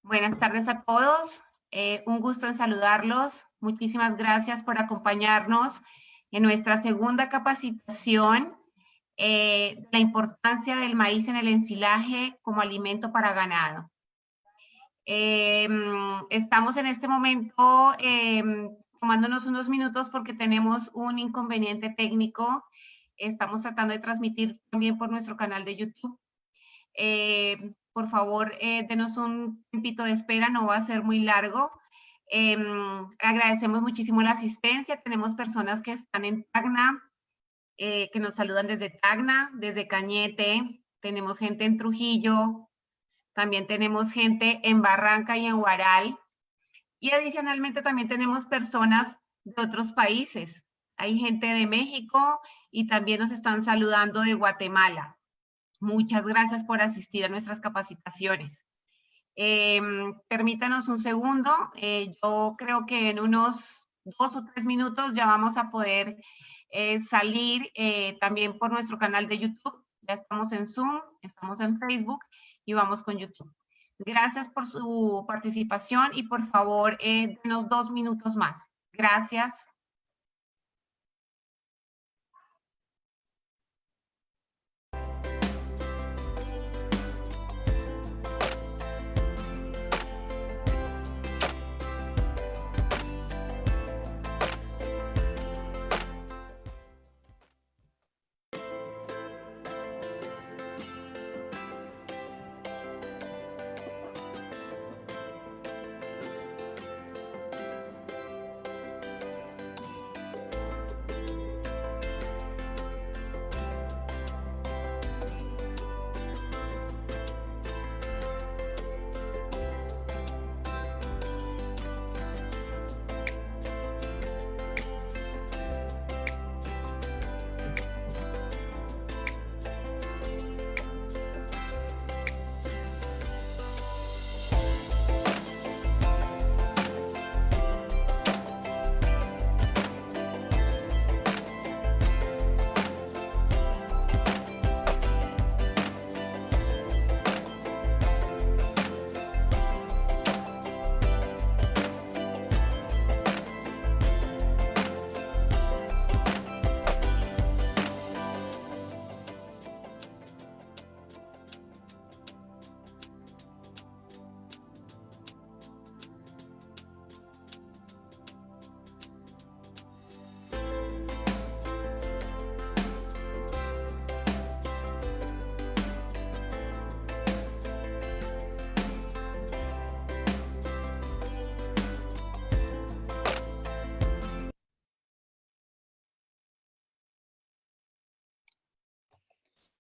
Buenas tardes a todos. Un gusto en saludarlos. Muchísimas gracias por acompañarnos en nuestra segunda capacitación la importancia del maíz en el ensilaje como alimento para ganado. Estamos en este momento tomándonos unos minutos porque tenemos un inconveniente técnico. Estamos tratando de transmitir también por nuestro canal de YouTube. Por favor, denos un tiempito de espera, no va a ser muy largo. Agradecemos muchísimo la asistencia. Tenemos personas que están en Tacna, que nos saludan desde Tacna, desde Cañete. Tenemos gente en Trujillo. También tenemos gente en Barranca y en Huaral. Y adicionalmente también tenemos personas de otros países. Hay gente de México y también nos están saludando de Guatemala. Muchas gracias por asistir a nuestras capacitaciones. Permítanos un segundo. Yo creo que en unos 2 o 3 minutos ya vamos a poder salir también por nuestro canal de YouTube. Ya estamos en Zoom, estamos en Facebook y vamos con YouTube. Gracias por su participación y por favor, denos 2 minutos más. Gracias.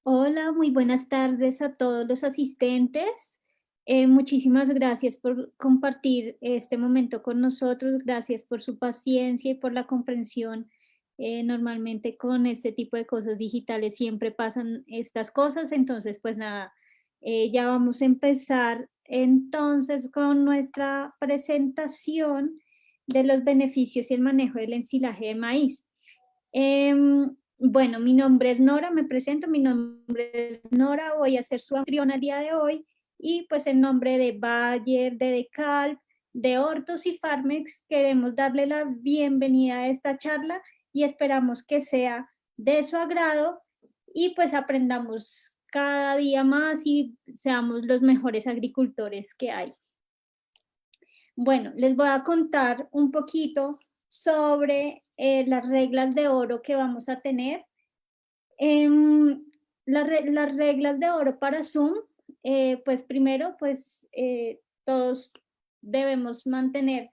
Hola, muy buenas tardes a todos los asistentes. Muchísimas gracias por compartir este momento con nosotros. Gracias por su paciencia y por la comprensión. Normalmente con este tipo de cosas digitales siempre pasan estas cosas. Entonces, pues nada, ya vamos a empezar entonces con nuestra presentación de los beneficios y el manejo del ensilaje de maíz. Bueno, mi nombre es Nora, me presento, mi nombre es Nora, voy a ser su anfitriona el día de hoy y pues en nombre de Bayer, de Decalb, de Hortos y Farmex queremos darle la bienvenida a esta charla y esperamos que sea de su agrado y pues aprendamos cada día más y seamos los mejores agricultores que hay. Bueno, les voy a contar un poquito sobre las reglas de oro que vamos a tener. Las reglas de oro para Zoom, pues primero, pues todos debemos mantener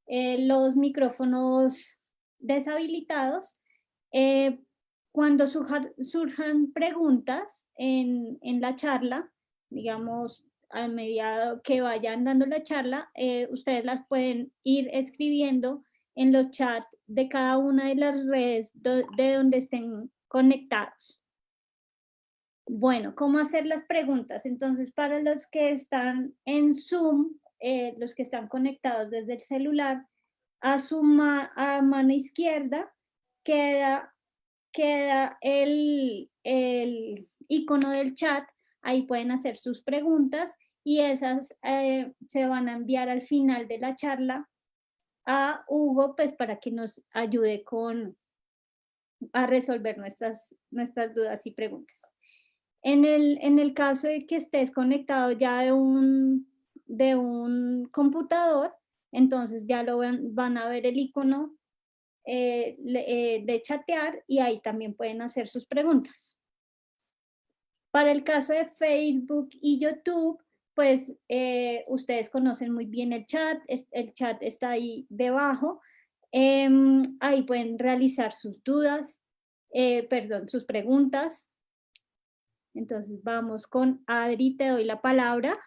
los micrófonos deshabilitados. Cuando surjan preguntas en la charla, digamos, a medida que vayan dando la charla, ustedes las pueden ir escribiendo en los chats de cada una de las redes de donde estén conectados. Bueno, ¿cómo hacer las preguntas? Entonces, para los que están en Zoom, los que están conectados desde el celular, a mano izquierda queda el icono del chat, ahí pueden hacer sus preguntas y esas se van a enviar al final de la charla a Hugo, pues para que nos ayude a resolver nuestras dudas y preguntas. En el caso de que estés conectado ya de un computador, entonces ya van a ver el icono de chatear y ahí también pueden hacer sus preguntas. Para el caso de Facebook y YouTube, pues ustedes conocen muy bien el chat está ahí debajo. Ahí pueden realizar sus dudas, sus preguntas. Entonces vamos con Adri, te doy la palabra.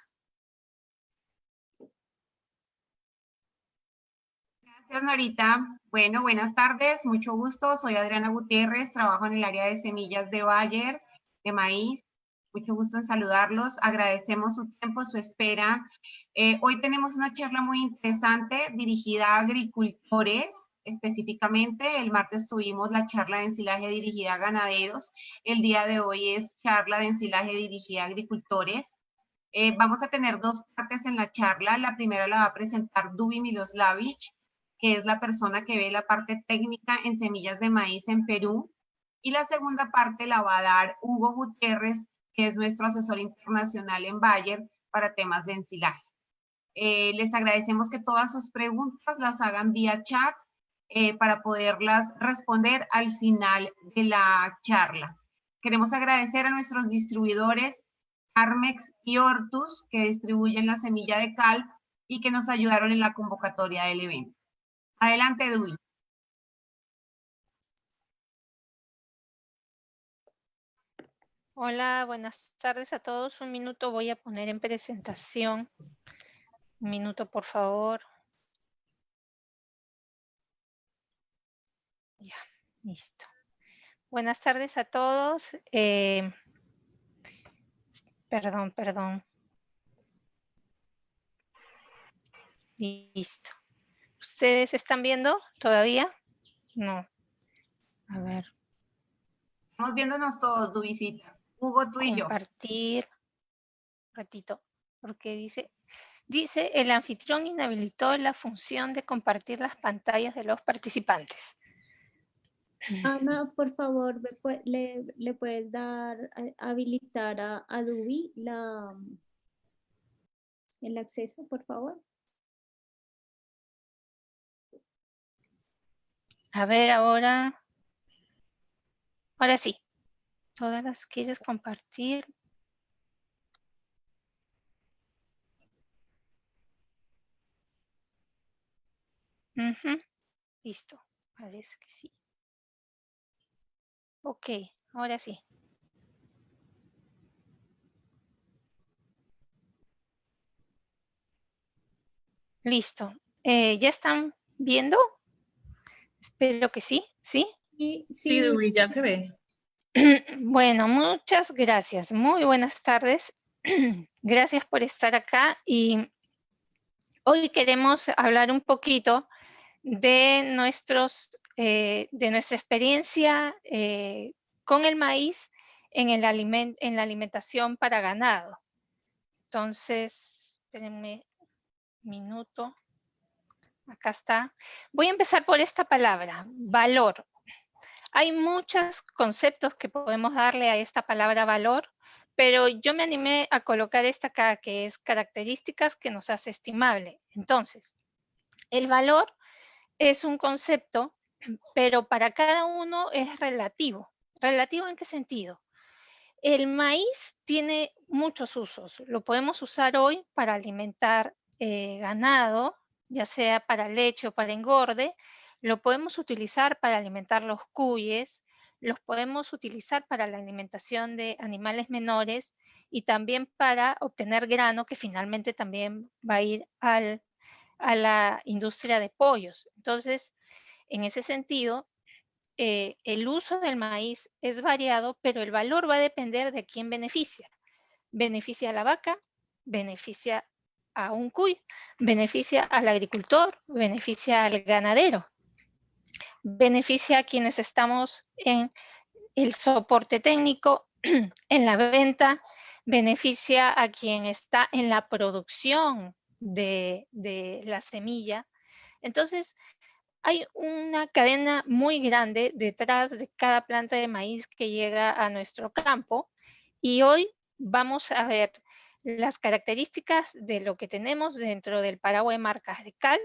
Gracias, Norita. Bueno, buenas tardes, mucho gusto. Soy Adriana Gutiérrez, trabajo en el área de semillas de Bayer, de maíz. Mucho gusto en saludarlos. Agradecemos su tiempo, su espera. Hoy tenemos una charla muy interesante dirigida a agricultores. Específicamente, el martes tuvimos la charla de ensilaje dirigida a ganaderos. El día de hoy es charla de ensilaje dirigida a agricultores. Vamos a tener dos partes en la charla. La primera la va a presentar Dubi Miloslavich, que es la persona que ve la parte técnica en semillas de maíz en Perú. Y la segunda parte la va a dar Hugo Gutiérrez, que es nuestro asesor internacional en Bayer para temas de ensilaje. Les agradecemos que todas sus preguntas las hagan vía chat para poderlas responder al final de la charla. Queremos agradecer a nuestros distribuidores Carmex y Hortus, que distribuyen la semilla de cal y que nos ayudaron en la convocatoria del evento. Adelante, Duy. Hola, buenas tardes a todos. Un minuto voy a poner en presentación. Un minuto, por favor. Ya, listo. Buenas tardes a todos. Perdón. Listo. ¿Ustedes están viendo todavía? No. A ver. Estamos viéndonos todos, Dubicita. Hugo, tú y yo. Compartir. Un ratito. Porque dice, el anfitrión inhabilitó la función de compartir las pantallas de los participantes. Ana, por favor, le puedes habilitar a Dubi el acceso, por favor. A ver, ahora sí. ¿Todas las quieres compartir? Listo, parece que sí. Ok, ahora sí. Listo. ¿Ya están viendo? Espero que sí, ¿sí? Sí, Dubi, ya se ve. Bueno, muchas gracias. Muy buenas tardes. Gracias por estar acá y hoy queremos hablar un poquito de nuestra experiencia con el maíz en la alimentación para ganado. Entonces, espérenme un minuto. Acá está. Voy a empezar por esta palabra, valor. Hay muchos conceptos que podemos darle a esta palabra valor, pero yo me animé a colocar esta acá, que es características que nos hace estimable. Entonces, el valor es un concepto, pero para cada uno es relativo. ¿Relativo en qué sentido? El maíz tiene muchos usos. Lo podemos usar hoy para alimentar ganado, ya sea para leche o para engorde. Lo podemos utilizar para alimentar los cuyes. Los podemos utilizar para la alimentación de animales menores y también para obtener grano, que finalmente también va a ir a la industria de pollos. Entonces, en ese sentido, el uso del maíz es variado, pero el valor va a depender de quién beneficia. Beneficia a la vaca, beneficia a un cuy, beneficia al agricultor, beneficia al ganadero, beneficia a quienes estamos en el soporte técnico, en la venta, beneficia a quien está en la producción de la semilla. Entonces, hay una cadena muy grande detrás de cada planta de maíz que llega a nuestro campo, y hoy vamos a ver las características de lo que tenemos dentro del paraguas de marcas de cal,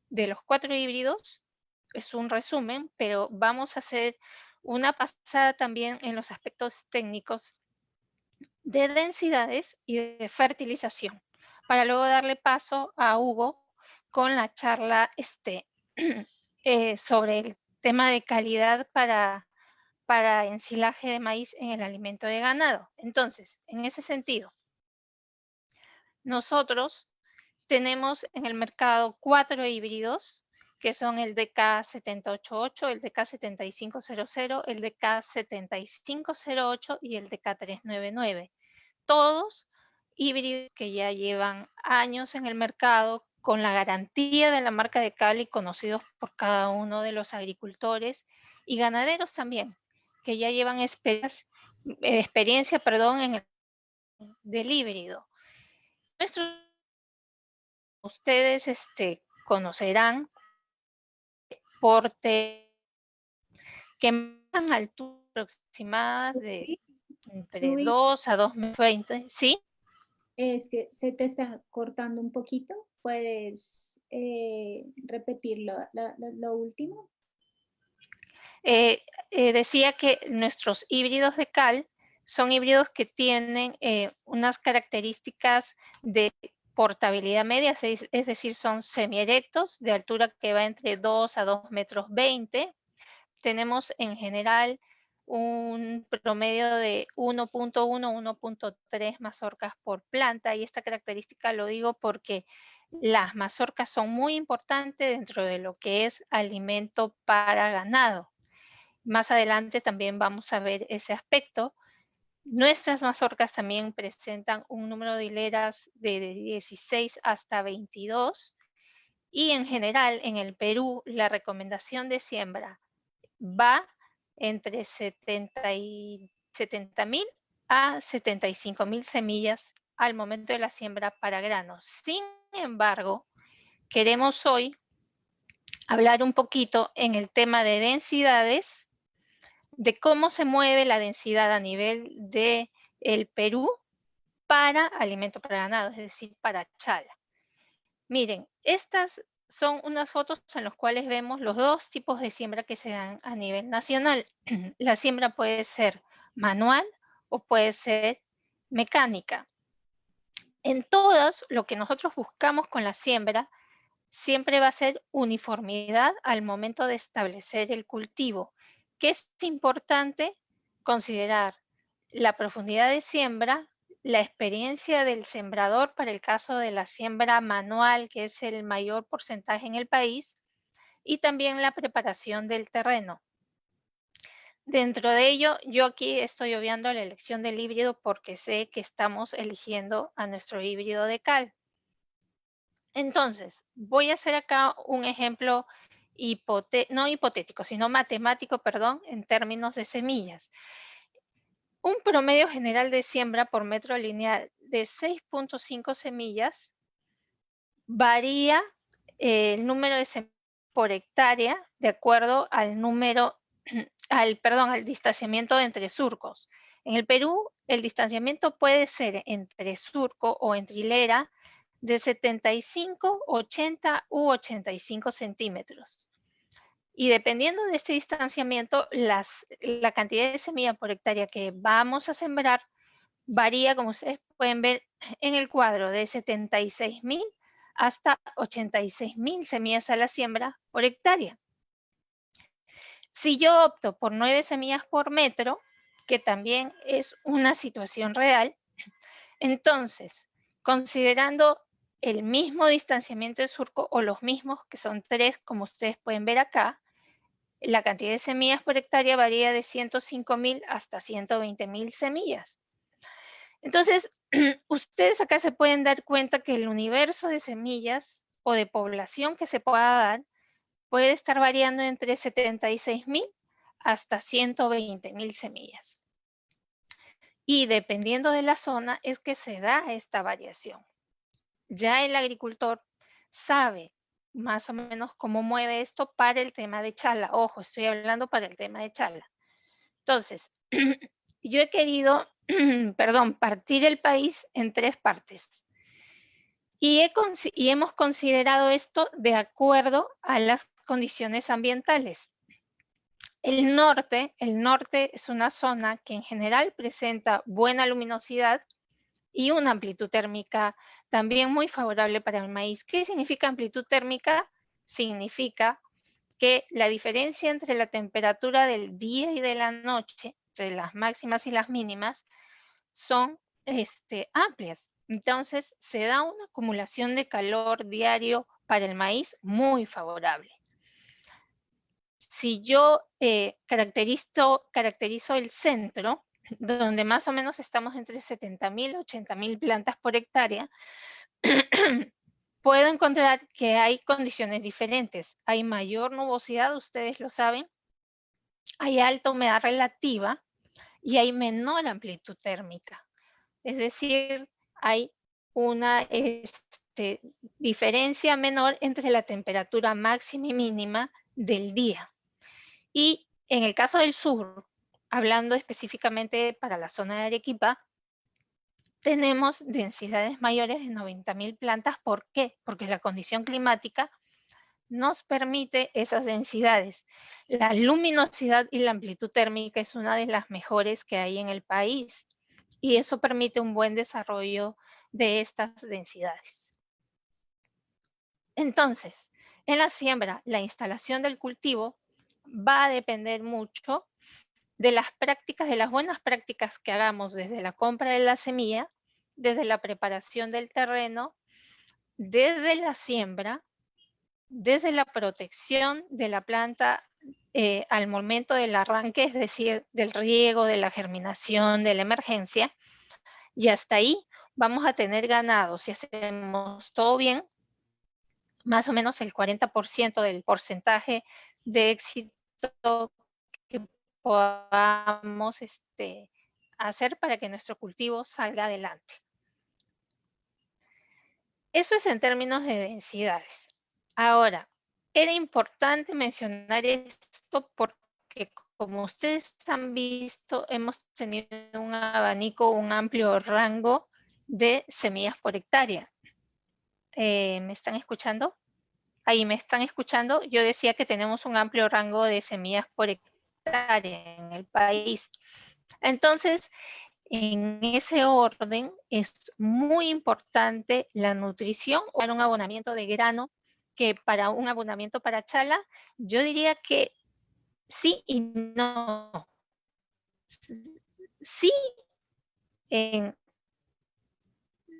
de los 4 híbridos. Es un resumen, pero vamos a hacer una pasada también en los aspectos técnicos de densidades y de fertilización, para luego darle paso a Hugo con la charla sobre el tema de calidad para ensilaje de maíz en el alimento de ganado. Entonces, en ese sentido, nosotros tenemos en el mercado 4 híbridos, que son el DK788, el DK7500, el DK7508 y el DK399. Todos híbridos que ya llevan años en el mercado, con la garantía de la marca de Cali, conocidos por cada uno de los agricultores y ganaderos también, que ya llevan experiencia en el del híbrido. Ustedes conocerán porte que a alturas aproximadas de entre Luis, 2 a 2,20 m, ¿sí? es que se te está cortando un poquito. ¿Puedes repetir lo último? Decía que nuestros híbridos de cal son híbridos que tienen unas características de portabilidad media, es decir, son semierectos de altura que va entre 2 a 2,20 m. Tenemos en general un promedio de 1.1, 1.3 mazorcas por planta, y esta característica lo digo porque las mazorcas son muy importantes dentro de lo que es alimento para ganado. Más adelante también vamos a ver ese aspecto. Nuestras mazorcas también presentan un número de hileras de 16 hasta 22, y en general en el Perú la recomendación de siembra va entre 70.000 a 75.000 semillas al momento de la siembra para granos. Sin embargo, queremos hoy hablar un poquito en el tema de densidades, de cómo se mueve la densidad a nivel del Perú para alimento para ganado, es decir, para chala. Miren, estas son unas fotos en las cuales vemos los dos tipos de siembra que se dan a nivel nacional. La siembra puede ser manual o puede ser mecánica. En todas, lo que nosotros buscamos con la siembra siempre va a ser uniformidad al momento de establecer el cultivo, que es importante considerar la profundidad de siembra, la experiencia del sembrador para el caso de la siembra manual, que es el mayor porcentaje en el país, y también la preparación del terreno. Dentro de ello, yo aquí estoy obviando la elección del híbrido porque sé que estamos eligiendo a nuestro híbrido de cal. Entonces, voy a hacer acá un ejemplo no hipotético, sino matemático, perdón, en términos de semillas. Un promedio general de siembra por metro lineal de 6.5 semillas varía el número de semillas por hectárea de acuerdo al al distanciamiento entre surcos. En el Perú, el distanciamiento puede ser entre surco o entre hilera de 75, 80 u 85 centímetros. Y dependiendo de este distanciamiento, la cantidad de semilla por hectárea que vamos a sembrar varía, como ustedes pueden ver en el cuadro, de 76.000 hasta 86.000 semillas a la siembra por hectárea. Si yo opto por 9 semillas por metro, que también es una situación real, entonces, considerando el mismo distanciamiento de surco o los mismos, que son 3, como ustedes pueden ver acá, la cantidad de semillas por hectárea varía de 105.000 hasta 120.000 semillas. Entonces, ustedes acá se pueden dar cuenta que el universo de semillas o de población que se pueda dar puede estar variando entre 76.000 hasta 120.000 semillas. Y dependiendo de la zona es que se da esta variación. Ya el agricultor sabe más o menos cómo mueve esto para el tema de chala. Ojo, estoy hablando para el tema de chala. Entonces, yo he querido, partir el país en 3 partes. Y hemos considerado esto de acuerdo a las condiciones ambientales. El norte es una zona que en general presenta buena luminosidad y una amplitud térmica también muy favorable para el maíz. ¿Qué significa amplitud térmica? Significa que la diferencia entre la temperatura del día y de la noche, entre las máximas y las mínimas, son amplias. Entonces, se da una acumulación de calor diario para el maíz muy favorable. Si yo caracterizo el centro, donde más o menos estamos entre 70.000 y 80.000 plantas por hectárea, puedo encontrar que hay condiciones diferentes. Hay mayor nubosidad, ustedes lo saben, hay alta humedad relativa y hay menor amplitud térmica. Es decir, hay una diferencia menor entre la temperatura máxima y mínima del día. Y en el caso del sur, hablando específicamente para la zona de Arequipa, tenemos densidades mayores de 90.000 plantas. ¿Por qué? Porque la condición climática nos permite esas densidades. La luminosidad y la amplitud térmica es una de las mejores que hay en el país y eso permite un buen desarrollo de estas densidades. Entonces, en la siembra, la instalación del cultivo va a depender mucho de las prácticas, de las buenas prácticas que hagamos desde la compra de la semilla, desde la preparación del terreno, desde la siembra, desde la protección de la planta al momento del arranque, es decir, del riego, de la germinación, de la emergencia, y hasta ahí vamos a tener ganado, si hacemos todo bien, más o menos el 40% del porcentaje de éxito que podamos hacer para que nuestro cultivo salga adelante. Eso es en términos de densidades. Ahora, era importante mencionar esto porque, como ustedes han visto, hemos tenido un abanico, un amplio rango de semillas por hectárea. ¿Me están escuchando? Ahí me están escuchando. Yo decía que tenemos un amplio rango de semillas por hectárea en el país. Entonces, en ese orden es muy importante la nutrición o un abonamiento de grano, que para un abonamiento para chala, yo diría que sí y no. Sí, en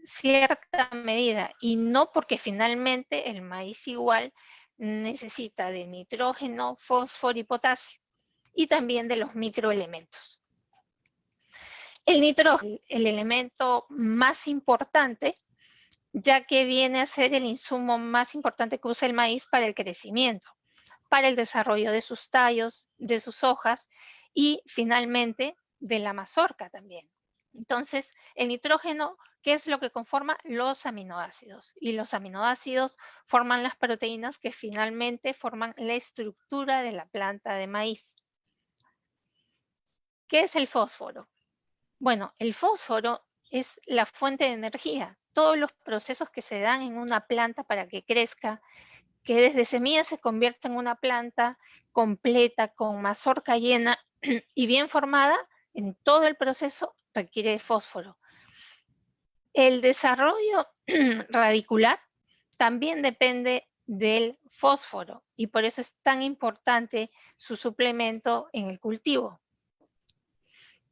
cierta medida, y no, porque finalmente el maíz igual necesita de nitrógeno, fósforo y potasio, y también de los microelementos. El nitrógeno, el elemento más importante, ya que viene a ser el insumo más importante que usa el maíz para el crecimiento, para el desarrollo de sus tallos, de sus hojas y finalmente de la mazorca también. Entonces, el nitrógeno, ¿qué es lo que conforma? Los aminoácidos. Y los aminoácidos forman las proteínas que finalmente forman la estructura de la planta de maíz. ¿Qué es el fósforo? Bueno, el fósforo es la fuente de energía. Todos los procesos que se dan en una planta para que crezca, que desde semilla se convierta en una planta completa, con mazorca llena y bien formada, en todo el proceso requiere fósforo. El desarrollo radicular también depende del fósforo y por eso es tan importante su suplemento en el cultivo.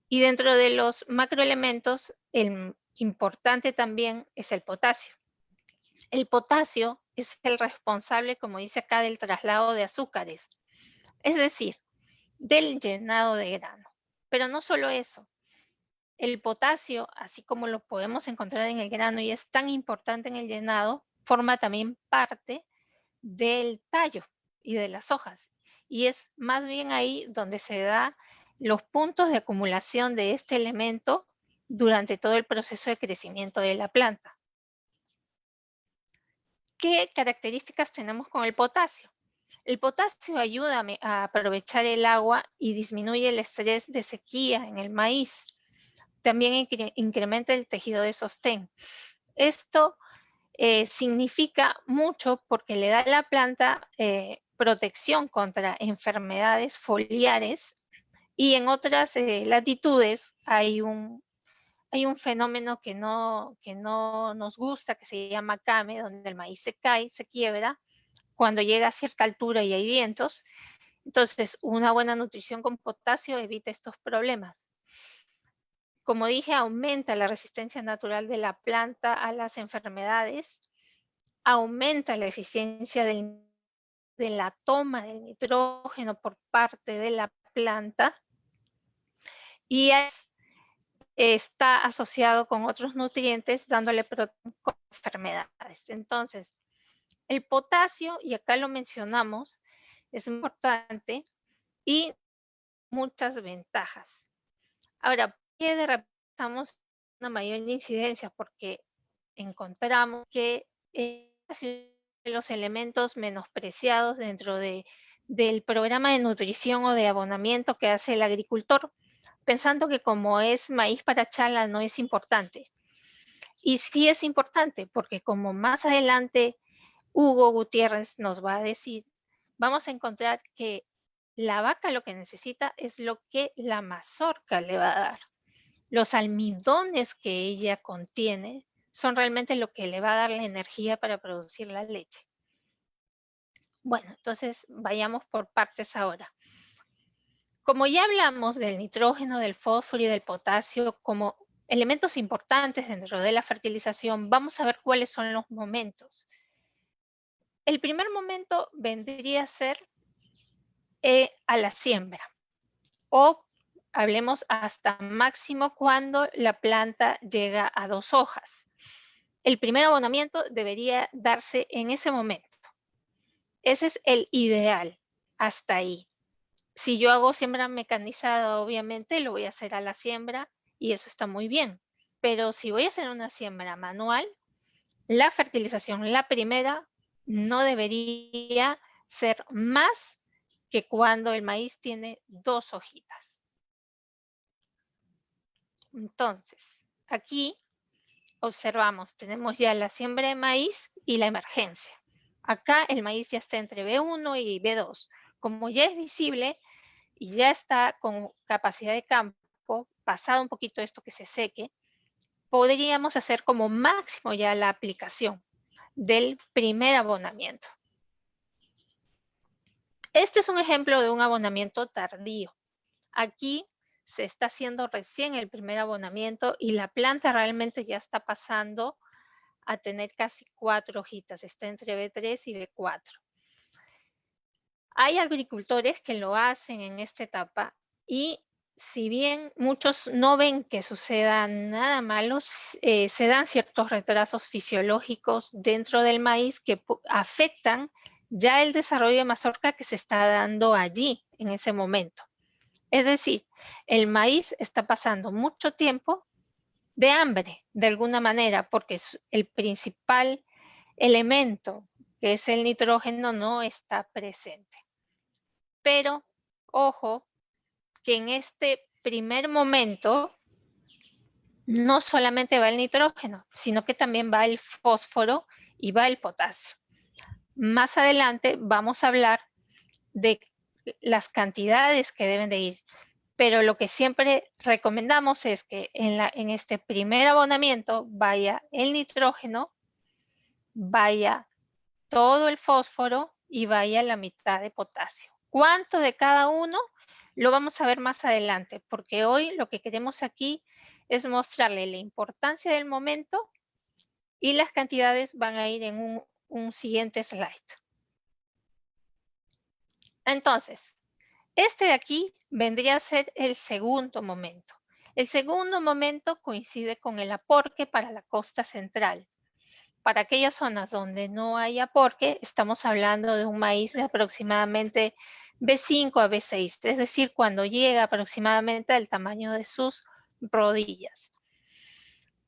Y dentro de los macroelementos, el importante también es el potasio. El potasio es el responsable, como dice acá, del traslado de azúcares, es decir, del llenado de grano. Pero no solo eso. El potasio, así como lo podemos encontrar en el grano y es tan importante en el llenado, forma también parte del tallo y de las hojas. Y es más bien ahí donde se da los puntos de acumulación de este elemento durante todo el proceso de crecimiento de la planta. ¿Qué características tenemos con el potasio? El potasio ayuda a aprovechar el agua y disminuye el estrés de sequía en el maíz. También incrementa el tejido de sostén. Esto significa mucho porque le da a la planta protección contra enfermedades foliares, y en otras latitudes hay un fenómeno que no nos gusta, que se llama CAME, donde el maíz se cae, se quiebra, cuando llega a cierta altura y hay vientos. Entonces, una buena nutrición con potasio evita estos problemas. Como dije, aumenta la resistencia natural de la planta a las enfermedades, aumenta la eficiencia de la toma del nitrógeno por parte de la planta y está asociado con otros nutrientes dándole protección contra enfermedades. Entonces, el potasio, y acá lo mencionamos, es importante y muchas ventajas. Ahora, ¿por qué de repente estamos una mayor incidencia? Porque encontramos que los elementos menospreciados dentro del programa de nutrición o de abonamiento que hace el agricultor, pensando que como es maíz para chala no es importante. Y sí es importante, porque como más adelante Hugo Gutiérrez nos va a decir, vamos a encontrar que la vaca lo que necesita es lo que la mazorca le va a dar. Los almidones que ella contiene son realmente lo que le va a dar la energía para producir la leche. Bueno, entonces vayamos por partes ahora. Como ya hablamos del nitrógeno, del fósforo y del potasio como elementos importantes dentro de la fertilización, vamos a ver cuáles son los momentos. El primer momento vendría a ser a la siembra, o hablemos hasta máximo cuando la planta llega a 2 hojas. El primer abonamiento debería darse en ese momento. Ese es el ideal, hasta ahí. Si yo hago siembra mecanizada, obviamente lo voy a hacer a la siembra y eso está muy bien. Pero si voy a hacer una siembra manual, la fertilización, la primera, no debería ser más que cuando el maíz tiene 2 hojitas. Entonces, aquí observamos, tenemos ya la siembra de maíz y la emergencia. Acá el maíz ya está entre B1 y B2. Como ya es visible y ya está con capacidad de campo, pasado un poquito esto que se seque, podríamos hacer como máximo ya la aplicación del primer abonamiento. Este es un ejemplo de un abonamiento tardío. Aquí se está haciendo recién el primer abonamiento y la planta realmente ya está pasando a tener casi 4 hojitas, está entre B3 y B4. Hay agricultores que lo hacen en esta etapa y si bien muchos no ven que suceda nada malo, se dan ciertos retrasos fisiológicos dentro del maíz que afectan ya el desarrollo de mazorca que se está dando allí en ese momento. Es decir, el maíz está pasando mucho tiempo de hambre, de alguna manera, porque el principal elemento, que es el nitrógeno, no está presente. Pero, ojo, que en este primer momento no solamente va el nitrógeno, sino que también va el fósforo y va el potasio. Más adelante vamos a hablar de las cantidades que deben de ir, pero lo que siempre recomendamos es que en este primer abonamiento vaya el nitrógeno, vaya todo el fósforo y vaya la mitad de potasio. ¿Cuánto de cada uno? Lo vamos a ver más adelante, porque hoy lo que queremos aquí es mostrarle la importancia del momento y las cantidades van a ir en un siguiente slide. Entonces, este de aquí vendría a ser el segundo momento. El segundo momento coincide con el aporque para la costa central. Para aquellas zonas donde no hay aporque, estamos hablando de un maíz de aproximadamente B5 a B6, es decir, cuando llega aproximadamente al tamaño de sus rodillas.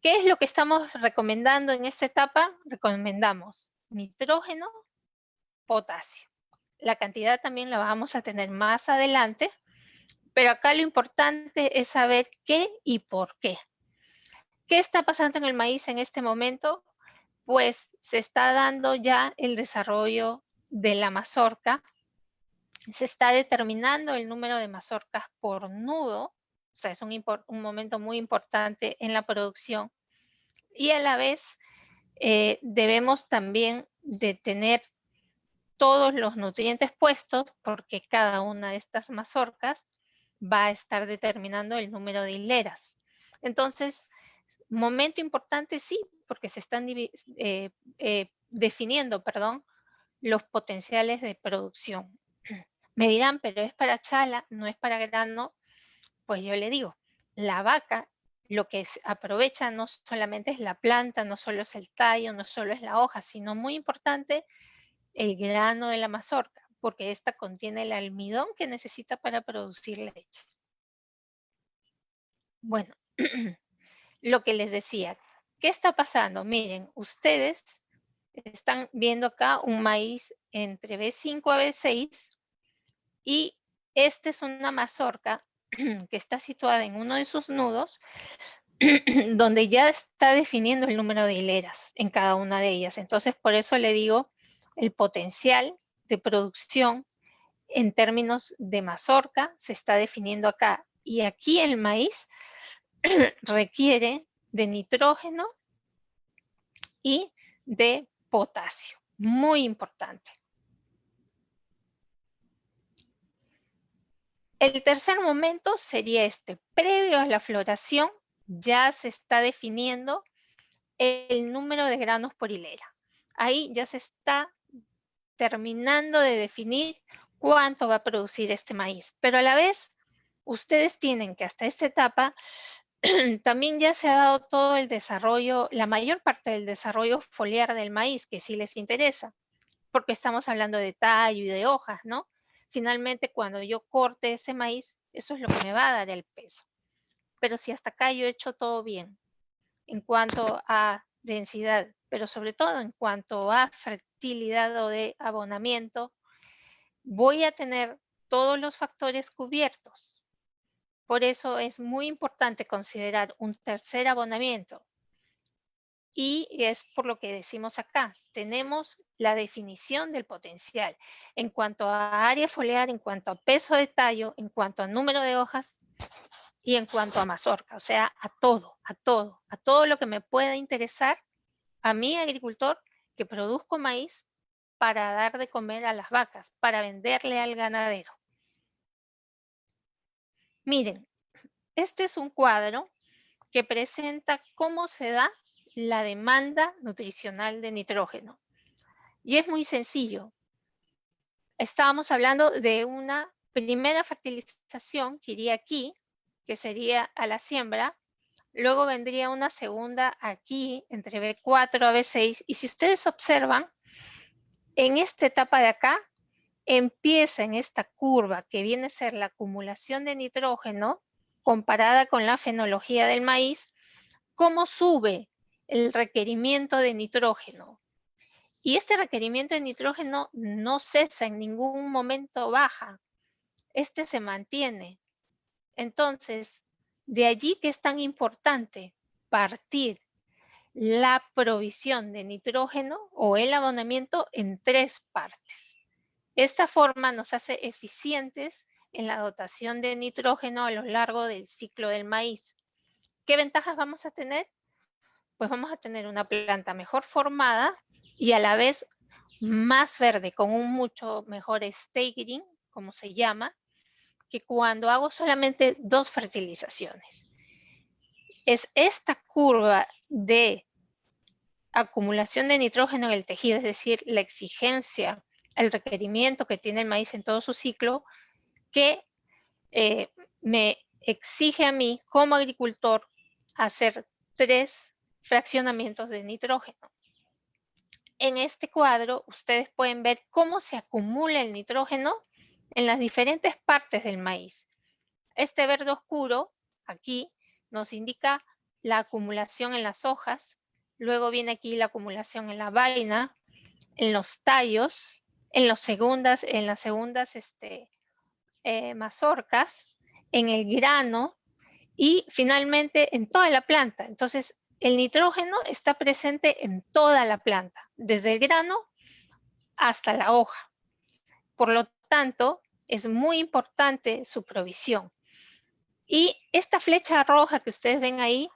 ¿Qué es lo que estamos recomendando en esta etapa? Recomendamos nitrógeno, potasio. La cantidad también la vamos a tener más adelante, pero acá lo importante es saber qué y por qué. ¿Qué está pasando en el maíz en este momento? Pues se está dando ya el desarrollo de la mazorca, se está determinando el número de mazorcas por nudo, o sea, es un momento muy importante en la producción, y a la vez debemos también de tener todos los nutrientes puestos, porque cada una de estas mazorcas va a estar determinando el número de hileras. Entonces, momento importante sí, porque se están definiendo, los potenciales de producción. Me dirán, pero es para chala, no es para grano. Pues yo le digo, la vaca lo que aprovecha no solamente es la planta, no solo es el tallo, no solo es la hoja, sino muy importante el grano de la mazorca, porque esta contiene el almidón que necesita para producir leche. Bueno, lo que les decía, ¿qué está pasando? Miren, ustedes están viendo acá un maíz entre B5 a B6 y esta es una mazorca que está situada en uno de sus nudos donde ya está definiendo el número de hileras en cada una de ellas. Entonces, por eso le digo, el potencial de producción en términos de mazorca se está definiendo acá. Y aquí el maíz requiere de nitrógeno y de potasio. Muy importante. El tercer momento sería este. Previo a la floración ya se está definiendo el número de granos por hilera. Ahí ya se está terminando de definir cuánto va a producir este maíz. Pero a la vez, ustedes tienen que hasta esta etapa también ya se ha dado todo el desarrollo, la mayor parte del desarrollo foliar del maíz, que sí les interesa, porque estamos hablando de tallo y de hojas, ¿no? Finalmente, cuando yo corte ese maíz, eso es lo que me va a dar el peso. Pero si hasta acá yo he hecho todo bien, en cuanto a densidad, pero sobre todo en cuanto a fertilidad o de abonamiento, voy a tener todos los factores cubiertos. Por eso es muy importante considerar un tercer abonamiento. Y es por lo que decimos acá, tenemos la definición del potencial en cuanto a área foliar, en cuanto a peso de tallo, en cuanto a número de hojas y en cuanto a mazorca, o sea, a todo lo que me pueda interesar a mi agricultor que produzco maíz para dar de comer a las vacas, para venderle al ganadero. Miren, este es un cuadro que presenta cómo se da la demanda nutricional de nitrógeno. Y es muy sencillo. Estábamos hablando de una primera fertilización que iría aquí, que sería a la siembra. Luego vendría una segunda aquí, entre B4 a B6. Y si ustedes observan, en esta etapa de acá, empieza en esta curva que viene a ser la acumulación de nitrógeno comparada con la fenología del maíz, cómo sube el requerimiento de nitrógeno. Y este requerimiento de nitrógeno no cesa, en ningún momento baja. Este se mantiene. Entonces, de allí que es tan importante partir la provisión de nitrógeno o el abonamiento en 3 partes. Esta forma nos hace eficientes en la dotación de nitrógeno a lo largo del ciclo del maíz. ¿Qué ventajas vamos a tener? Pues vamos a tener una planta mejor formada y a la vez más verde, con un mucho mejor staging, como se llama, que cuando hago solamente 2 fertilizaciones. Es esta curva de acumulación de nitrógeno en el tejido, es decir, la exigencia, el requerimiento que tiene el maíz en todo su ciclo, que me exige a mí como agricultor hacer 3 fraccionamientos de nitrógeno. En este cuadro ustedes pueden ver cómo se acumula el nitrógeno en las diferentes partes del maíz. Este verde oscuro aquí nos indica la acumulación en las hojas, luego viene aquí la acumulación en la vaina, en los tallos, en las segundas mazorcas, en el grano y finalmente en toda la planta. Entonces, el nitrógeno está presente en toda la planta, desde el grano hasta la hoja. Por lo tanto, es muy importante su provisión. Y esta flecha roja que ustedes ven ahí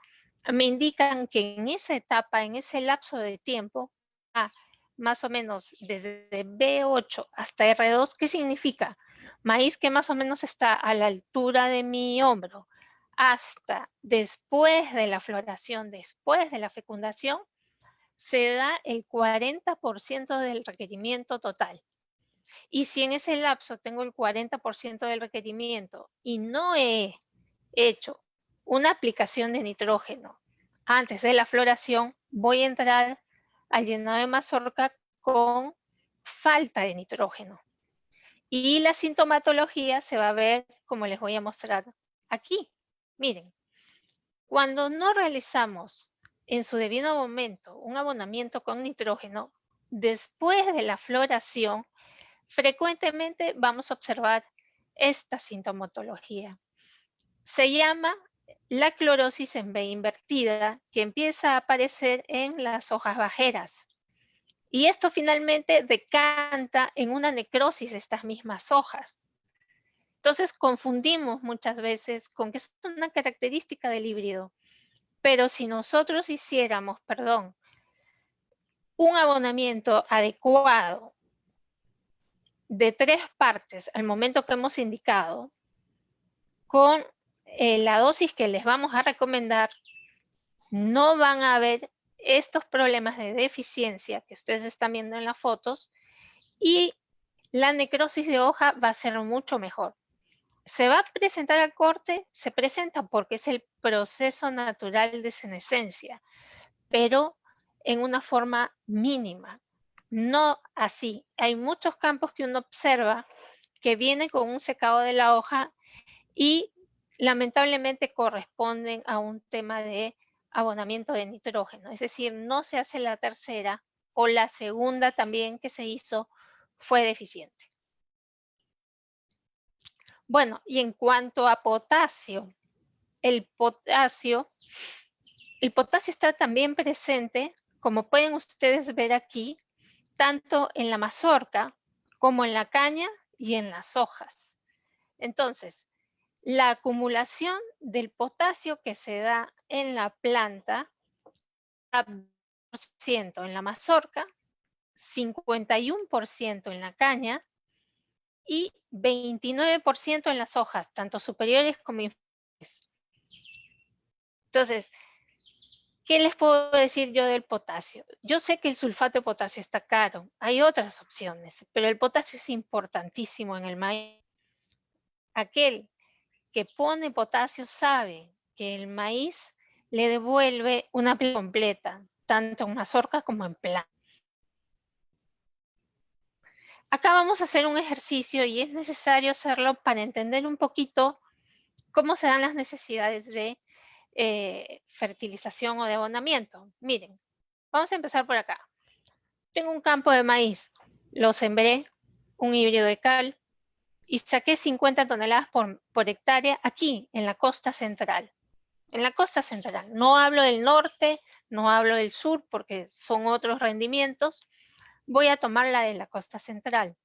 me indican que en esa etapa, en ese lapso de tiempo, más o menos desde B8 hasta R2, ¿qué significa? Maíz que más o menos está a la altura de mi hombro, hasta después de la floración, después de la fecundación, se da el 40% del requerimiento total. Y si en ese lapso tengo el 40% del requerimiento y no he hecho una aplicación de nitrógeno antes de la floración, voy a entrar al llenado de mazorca con falta de nitrógeno. Y la sintomatología se va a ver como les voy a mostrar aquí. Miren, cuando no realizamos en su debido momento un abonamiento con nitrógeno, después de la floración, frecuentemente vamos a observar esta sintomatología. Se llama la clorosis en B invertida, que empieza a aparecer en las hojas bajeras. Y esto finalmente decanta en una necrosis de estas mismas hojas. Entonces confundimos muchas veces con que es una característica del híbrido. Pero si nosotros hiciéramos, un abonamiento adecuado de 3 partes al momento que hemos indicado, con la dosis que les vamos a recomendar, no van a haber estos problemas de deficiencia que ustedes están viendo en las fotos y la necrosis de hoja va a ser mucho mejor. ¿Se va a presentar al corte? Se presenta porque es el proceso natural de senescencia, pero en una forma mínima, no así. Hay muchos campos que uno observa que vienen con un secado de la hoja y lamentablemente corresponden a un tema de abonamiento de nitrógeno, es decir, no se hace la tercera o la segunda también que se hizo fue deficiente. Bueno, y en cuanto a potasio, el potasio está también presente, como pueden ustedes ver aquí, tanto en la mazorca como en la caña y en las hojas. Entonces, la acumulación del potasio que se da en la planta, 100% en la mazorca, 51% en la caña y 29% en las hojas, tanto superiores como inferiores. Entonces, ¿qué les puedo decir yo del potasio? Yo sé que el sulfato de potasio está caro, hay otras opciones, pero el potasio es importantísimo en el maíz. Aquel que pone potasio sabe que el maíz le devuelve una planta completa, tanto en mazorca como en planta. Acá vamos a hacer un ejercicio y es necesario hacerlo para entender un poquito cómo se dan las necesidades de fertilización o de abonamiento. Miren, vamos a empezar por acá. Tengo un campo de maíz, lo sembré, un híbrido de cal, y saqué 50 toneladas por hectárea aquí, en la costa central. En la costa central. No hablo del norte, no hablo del sur, porque son otros rendimientos. Voy a tomar la de la costa central.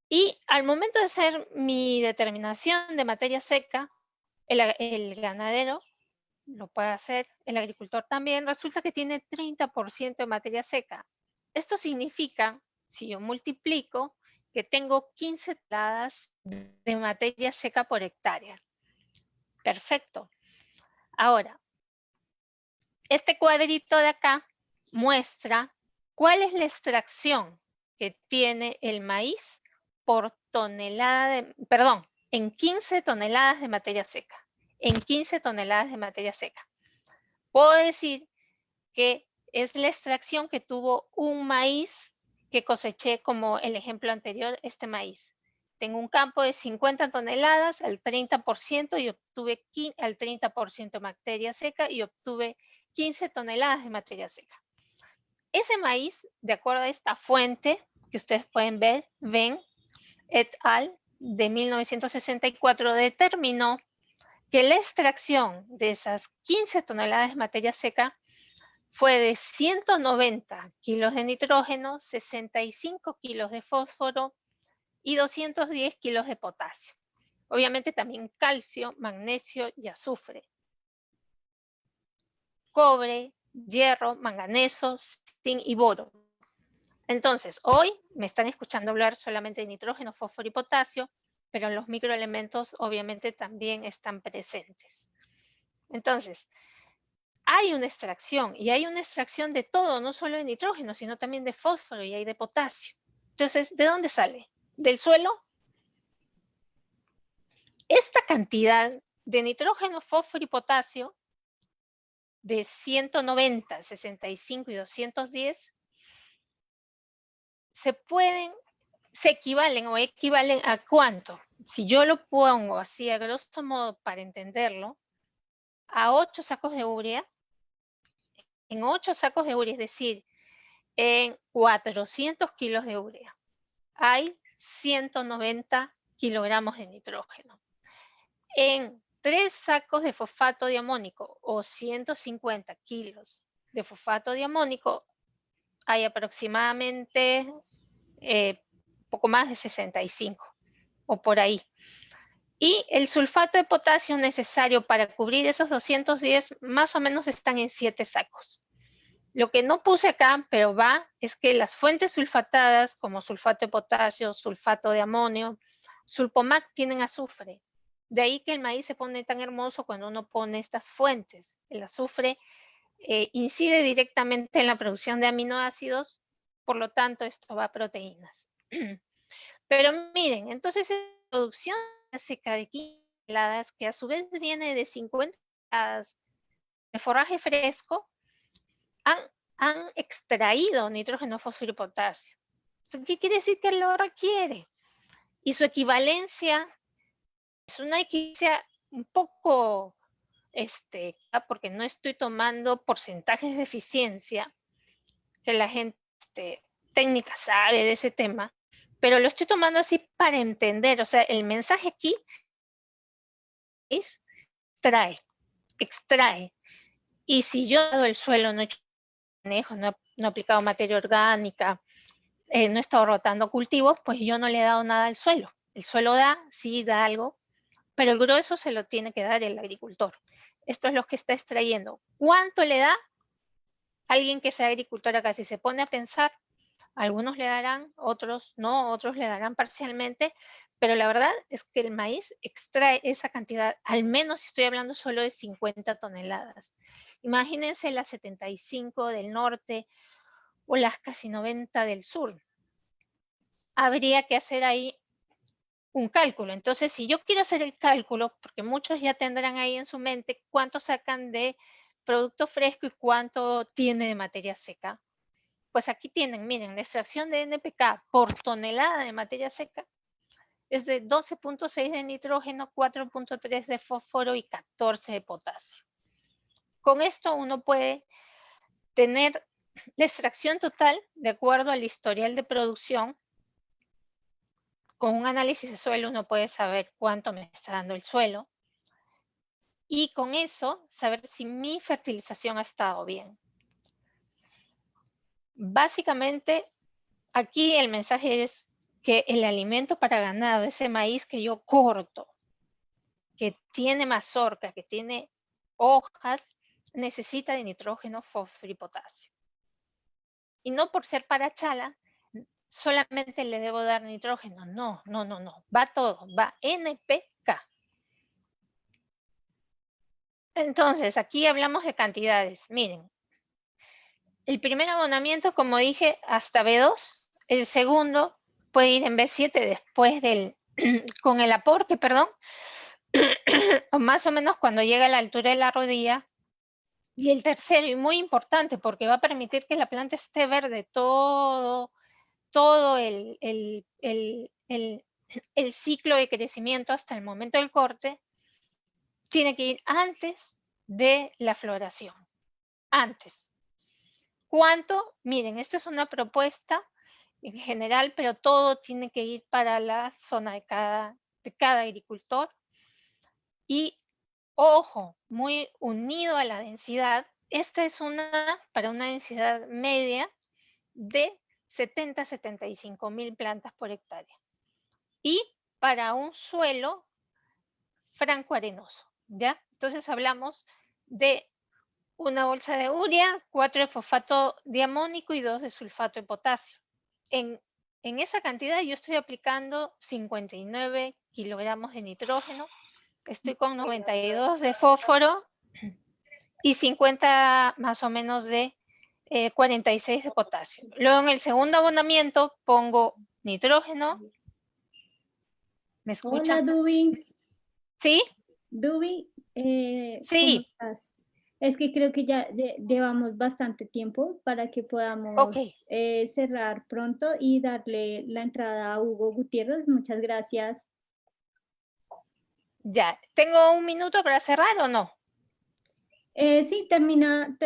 Y al momento de hacer mi determinación de materia seca, el ganadero lo puede hacer, el agricultor también, resulta que tiene 30% de materia seca. Esto significa, si yo multiplico, que tengo 15 toneladas de materia seca por hectárea. Perfecto. Ahora, este cuadrito de acá muestra cuál es la extracción que tiene el maíz por tonelada en 15 toneladas de materia seca. En 15 toneladas de materia seca. Puedo decir que es la extracción que tuvo un maíz que coseché, como el ejemplo anterior, este maíz. tengo un campo de 50 toneladas al 30% y obtuve al 30% materia seca y obtuve 15 toneladas de materia seca. Ese maíz, de acuerdo a esta fuente que ustedes pueden ver, Venn et al. De 1964, determinó que la extracción de esas 15 toneladas de materia seca fue de 190 kilos de nitrógeno, 65 kilos de fósforo y 210 kilos de potasio. Obviamente también calcio, magnesio y azufre. Cobre, hierro, manganeso, zinc y boro. Entonces, hoy me están escuchando hablar solamente de nitrógeno, fósforo y potasio, pero los microelementos obviamente también están presentes. Entonces, hay una extracción, y hay una extracción de todo, no solo de nitrógeno, sino también de fósforo y hay de potasio. Entonces, ¿de dónde sale? ¿Del suelo? Esta cantidad de nitrógeno, fósforo y potasio, de 190, 65 y 210, se equivalen a ¿cuánto? Si yo lo pongo así a grosso modo para entenderlo, a 8 sacos de urea. En 8 sacos de urea, es decir, en 400 kilos de urea, hay 190 kilogramos de nitrógeno. En 3 sacos de fosfato diamónico o 150 kilos de fosfato diamónico, hay aproximadamente poco más de 65 o por ahí. Y el sulfato de potasio necesario para cubrir esos 210 más o menos están en 7 sacos. Lo que no puse acá, pero es que las fuentes sulfatadas como sulfato de potasio, sulfato de amonio, sulpomac tienen azufre. De ahí que el maíz se pone tan hermoso cuando uno pone estas fuentes. El azufre incide directamente en la producción de aminoácidos, por lo tanto esto va a proteínas. Pero miren, entonces esa producción seca de 15 toneladas, que a su vez viene de 50 toneladas de forraje fresco, han extraído nitrógeno, fósforo y potasio. ¿Qué quiere decir? Que lo requiere. Y su equivalencia es una equivalencia un poco, porque no estoy tomando porcentajes de eficiencia, que la gente técnica sabe de ese tema, pero lo estoy tomando así para entender. O sea, el mensaje aquí es extrae. Y si yo he dado el suelo, no he hecho manejo, no he aplicado materia orgánica, no he estado rotando cultivos, pues yo no le he dado nada al suelo. El suelo sí da algo, pero el grueso se lo tiene que dar el agricultor. Esto es lo que está extrayendo. ¿Cuánto le da alguien que sea agricultor acá? Si se pone a pensar, algunos le darán, otros no, otros le darán parcialmente, pero la verdad es que el maíz extrae esa cantidad, al menos si estoy hablando solo de 50 toneladas. Imagínense las 75 del norte o las casi 90 del sur. Habría que hacer ahí un cálculo. Entonces, si yo quiero hacer el cálculo, porque muchos ya tendrán ahí en su mente cuánto sacan de producto fresco y cuánto tiene de materia seca, pues aquí tienen, miren, la extracción de NPK por tonelada de materia seca es de 12.6 de nitrógeno, 4.3 de fósforo y 14 de potasio. Con esto uno puede tener la extracción total de acuerdo al historial de producción. Con un análisis de suelo uno puede saber cuánto me está dando el suelo y con eso saber si mi fertilización ha estado bien. Básicamente, aquí el mensaje es que el alimento para ganado, ese maíz que yo corto, que tiene mazorca, que tiene hojas, necesita de nitrógeno, fósforo y potasio. Y no por ser para chala, solamente le debo dar nitrógeno. No. Va todo, va NPK. Entonces, aquí hablamos de cantidades. Miren, el primer abonamiento, como dije, hasta B2. El segundo puede ir en B7 después con el aporte, perdón, o más o menos cuando llega a la altura de la rodilla. Y el tercero, y muy importante, porque va a permitir que la planta esté verde todo el ciclo de crecimiento hasta el momento del corte tiene que ir antes de la floración. Antes. ¿Cuánto? Miren, esta es una propuesta en general, pero todo tiene que ir para la zona de cada agricultor. Y ojo, muy unido a la densidad, esta es para una densidad media de 70 a 75 mil plantas por hectárea. Y para un suelo franco arenoso, ¿ya? Entonces hablamos de una bolsa de urea, 4 de fosfato diamónico y 2 de sulfato de potasio. En esa cantidad yo estoy aplicando 59 kilogramos de nitrógeno, estoy con 92 de fósforo y 50 más o menos de 46 de potasio. Luego en el segundo abonamiento pongo nitrógeno. ¿Me escuchan? Hola, Dubi. ¿Sí? Dubi, ¿cómo Sí. estás? Es que creo que ya llevamos bastante tiempo para que podamos Ok. cerrar pronto y darle la entrada a Hugo Gutiérrez. Muchas gracias. Ya. ¿Tengo un minuto para cerrar o no? Sí, termina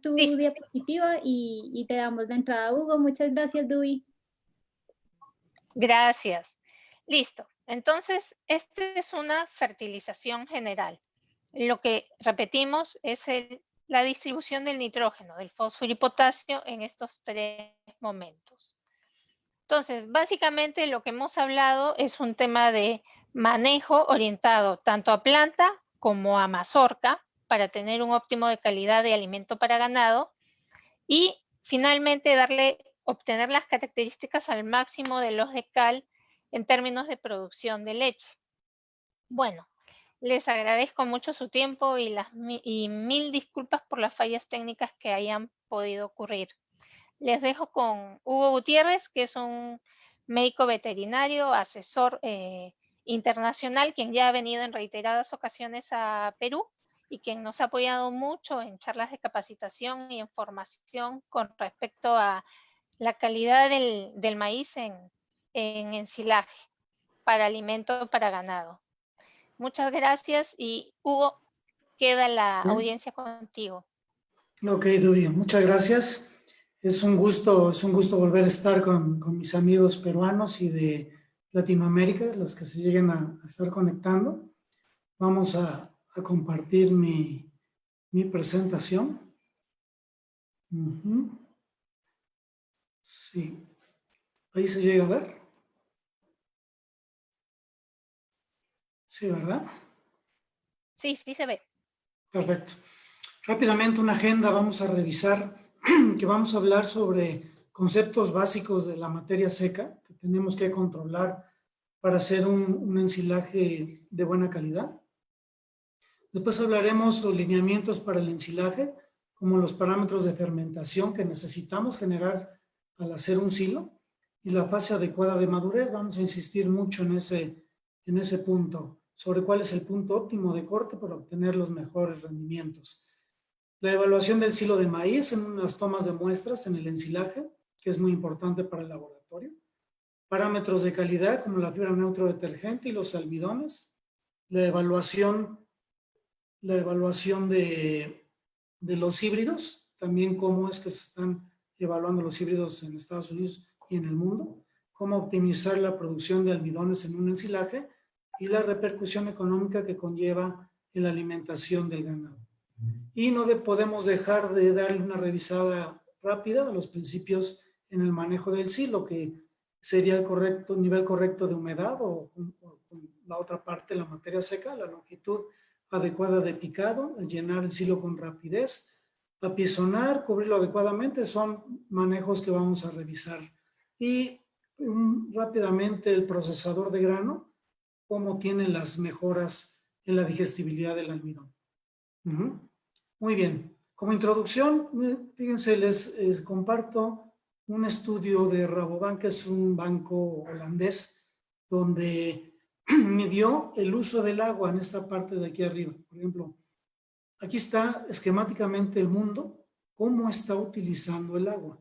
tu Listo. diapositiva y te damos la entrada a Hugo. Muchas gracias, Dubi. Gracias. Listo. Entonces, esta es una fertilización general. Lo que repetimos es la distribución del nitrógeno, del fósforo y potasio en estos 3 momentos. Entonces, básicamente lo que hemos hablado es un tema de manejo orientado tanto a planta como a mazorca para tener un óptimo de calidad de alimento para ganado y finalmente obtener las características al máximo de los de cal en términos de producción de leche. Bueno, les agradezco mucho su tiempo y mil disculpas por las fallas técnicas que hayan podido ocurrir. Les dejo con Hugo Gutiérrez, que es un médico veterinario, asesor internacional, quien ya ha venido en reiteradas ocasiones a Perú y quien nos ha apoyado mucho en charlas de capacitación y en formación con respecto a la calidad del maíz en ensilaje para alimento para ganado. Muchas gracias y Hugo, queda la audiencia contigo. Ok, Dubi, muchas gracias. Es un gusto volver a estar con mis amigos peruanos y de Latinoamérica, los que se lleguen a estar conectando. Vamos a compartir mi presentación. Sí, ahí se llega a ver. Sí, ¿verdad? Sí, sí se ve. Perfecto. Rápidamente una agenda, vamos a revisar, que vamos a hablar sobre conceptos básicos de la materia seca que tenemos que controlar para hacer un ensilaje de buena calidad. Después hablaremos los lineamientos para el ensilaje, como los parámetros de fermentación que necesitamos generar al hacer un silo y la fase adecuada de madurez. Vamos a insistir mucho en ese punto, sobre cuál es el punto óptimo de corte para obtener los mejores rendimientos. La evaluación del silo de maíz en unas tomas de muestras en el ensilaje, que es muy importante para el laboratorio. Parámetros de calidad como la fibra neutro detergente y los almidones. La evaluación de los híbridos, también cómo es que se están evaluando los híbridos en Estados Unidos y en el mundo. Cómo optimizar la producción de almidones en un ensilaje y la repercusión económica que conlleva en la alimentación del ganado. Y no podemos dejar de darle una revisada rápida a los principios en el manejo del silo, que sería el nivel correcto de humedad o la otra parte, la materia seca, la longitud adecuada de picado, el llenar el silo con rapidez, apisonar, cubrirlo adecuadamente, son manejos que vamos a revisar. Y rápidamente el procesador de grano, cómo tiene las mejoras en la digestibilidad del almidón. Muy bien. Como introducción, fíjense, les comparto un estudio de Rabobank, que es un banco holandés, donde midió el uso del agua en esta parte de aquí arriba. Por ejemplo, aquí está esquemáticamente el mundo, cómo está utilizando el agua.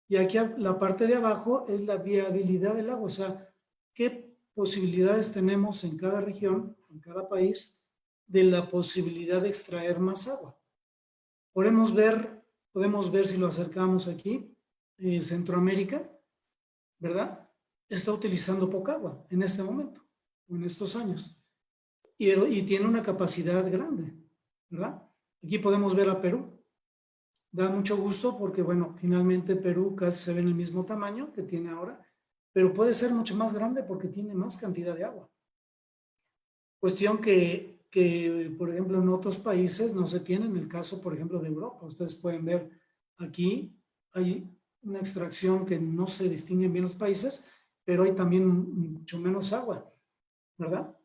Y aquí la parte de abajo es la viabilidad del agua, o sea, qué posibilidades tenemos en cada región, en cada país, de la posibilidad de extraer más agua. Podemos ver si lo acercamos aquí, Centroamérica, ¿verdad? Está utilizando poca agua en este momento, o en estos años, y tiene una capacidad grande, ¿verdad? Aquí podemos ver a Perú. Da mucho gusto porque, bueno, finalmente Perú casi se ve en el mismo tamaño que tiene ahora, pero puede ser mucho más grande porque tiene más cantidad de agua. Cuestión que por ejemplo, en otros países no se tiene, en el caso, por ejemplo, de Europa. Ustedes pueden ver aquí, hay una extracción que no se distinguen bien los países, pero hay también mucho menos agua, ¿verdad?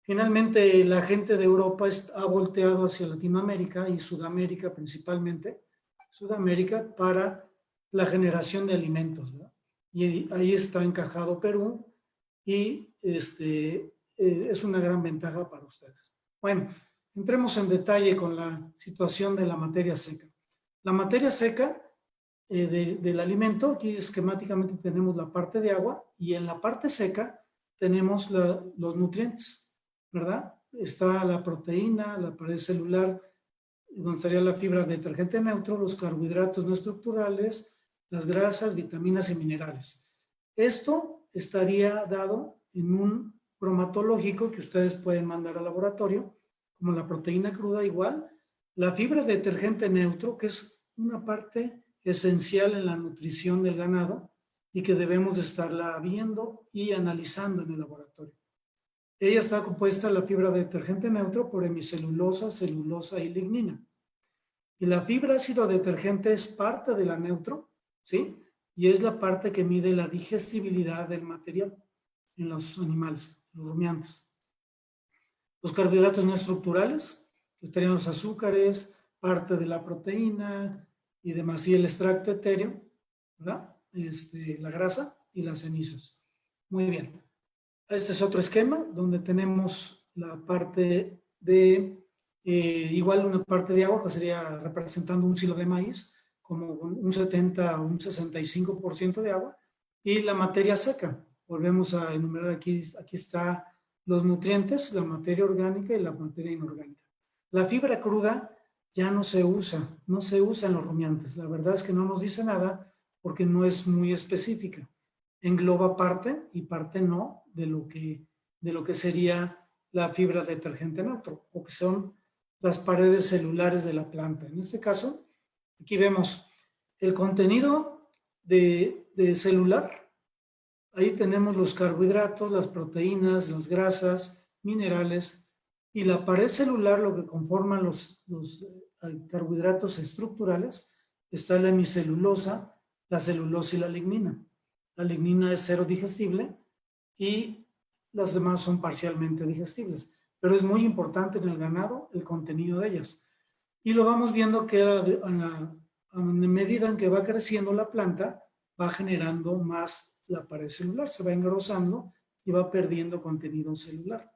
Finalmente, la gente de Europa ha volteado hacia Latinoamérica y Sudamérica principalmente, Sudamérica para la generación de alimentos, ¿verdad? Y ahí está encajado Perú y es una gran ventaja para ustedes. Bueno, entremos en detalle con la situación de la materia seca. La materia seca del alimento, aquí esquemáticamente tenemos la parte de agua y en la parte seca tenemos los nutrientes, ¿verdad? Está la proteína, la pared celular, donde estaría la fibra de detergente neutro, los carbohidratos no estructurales, las grasas, vitaminas y minerales. Esto estaría dado en un bromatológico que ustedes pueden mandar al laboratorio, como la proteína cruda igual, la fibra de detergente neutro, que es una parte esencial en la nutrición del ganado y que debemos de estarla viendo y analizando en el laboratorio. Ella está compuesta, la fibra de detergente neutro, por hemicelulosa, celulosa y lignina. Y la fibra ácido detergente es parte de la neutro, ¿sí? Y es la parte que mide la digestibilidad del material en los animales, los rumiantes. Los carbohidratos no estructurales, que estarían los azúcares, parte de la proteína y demás, y el extracto etéreo, ¿verdad? La grasa y las cenizas. Muy bien. Este es otro esquema donde tenemos la parte de, igual una parte de agua que sería representando un silo de maíz, como un 70 o un 65% de agua, y la materia seca. Volvemos a enumerar aquí está los nutrientes, la materia orgánica y la materia inorgánica. La fibra cruda ya no se usa en los rumiantes. La verdad es que no nos dice nada porque no es muy específica. Engloba parte y parte no de lo que sería la fibra de detergente neutro, o que son las paredes celulares de la planta. En este caso, aquí vemos el contenido de celular. Ahí tenemos los carbohidratos, las proteínas, las grasas, minerales, y la pared celular, lo que conforman los carbohidratos estructurales, está la hemicelulosa, la celulosa y la lignina. La lignina es cero digestible y las demás son parcialmente digestibles, pero es muy importante en el ganado el contenido de ellas. Y lo vamos viendo que a medida en que va creciendo la planta, va generando más la pared celular, se va engrosando y va perdiendo contenido celular.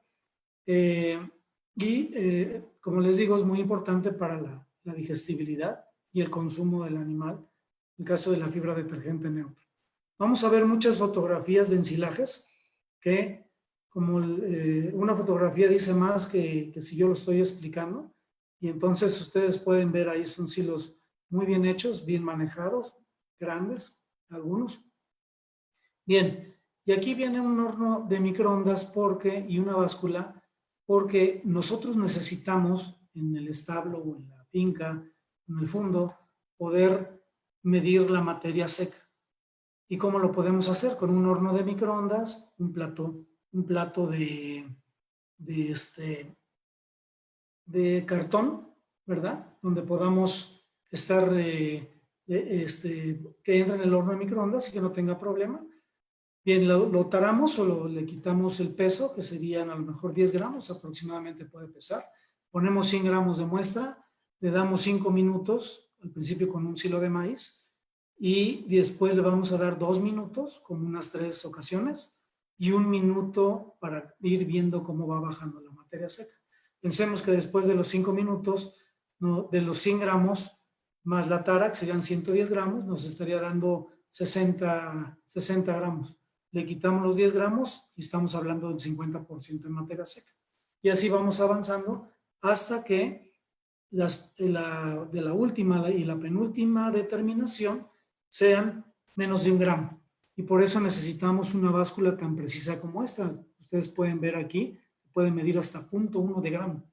Como les digo, es muy importante para la digestibilidad y el consumo del animal, en el caso de la fibra de detergente neutro. Vamos a ver muchas fotografías de ensilajes que, como una fotografía dice más que si yo lo estoy explicando, y entonces ustedes pueden ver ahí son silos muy bien hechos, bien manejados, grandes, algunos. Bien, y aquí viene un horno de microondas y una báscula, porque nosotros necesitamos en el establo o en la finca, en el fondo, poder medir la materia seca. ¿Y cómo lo podemos hacer? Con un horno de microondas, un plato de cartón, ¿verdad? Donde podamos estar, que entre en el horno de microondas y que no tenga problema. Bien, lo taramos o le quitamos el peso, que serían a lo mejor 10 gramos aproximadamente puede pesar. Ponemos 100 gramos de muestra, le damos 5 minutos, al principio con un silo de maíz, y después le vamos a dar 2 minutos, como unas 3 ocasiones, y 1 minuto para ir viendo cómo va bajando la materia seca. Pensemos que después de los 5 minutos, de los 100 gramos más la tara, que serían 110 gramos, nos estaría dando 60 gramos. le quitamos los 10 gramos y estamos hablando del 50% de materia seca. Y así vamos avanzando hasta que de la última y la penúltima determinación sean menos de 1 gramo. Y por eso necesitamos una báscula tan precisa como esta. Ustedes pueden ver aquí, pueden medir hasta 0.1 de gramo.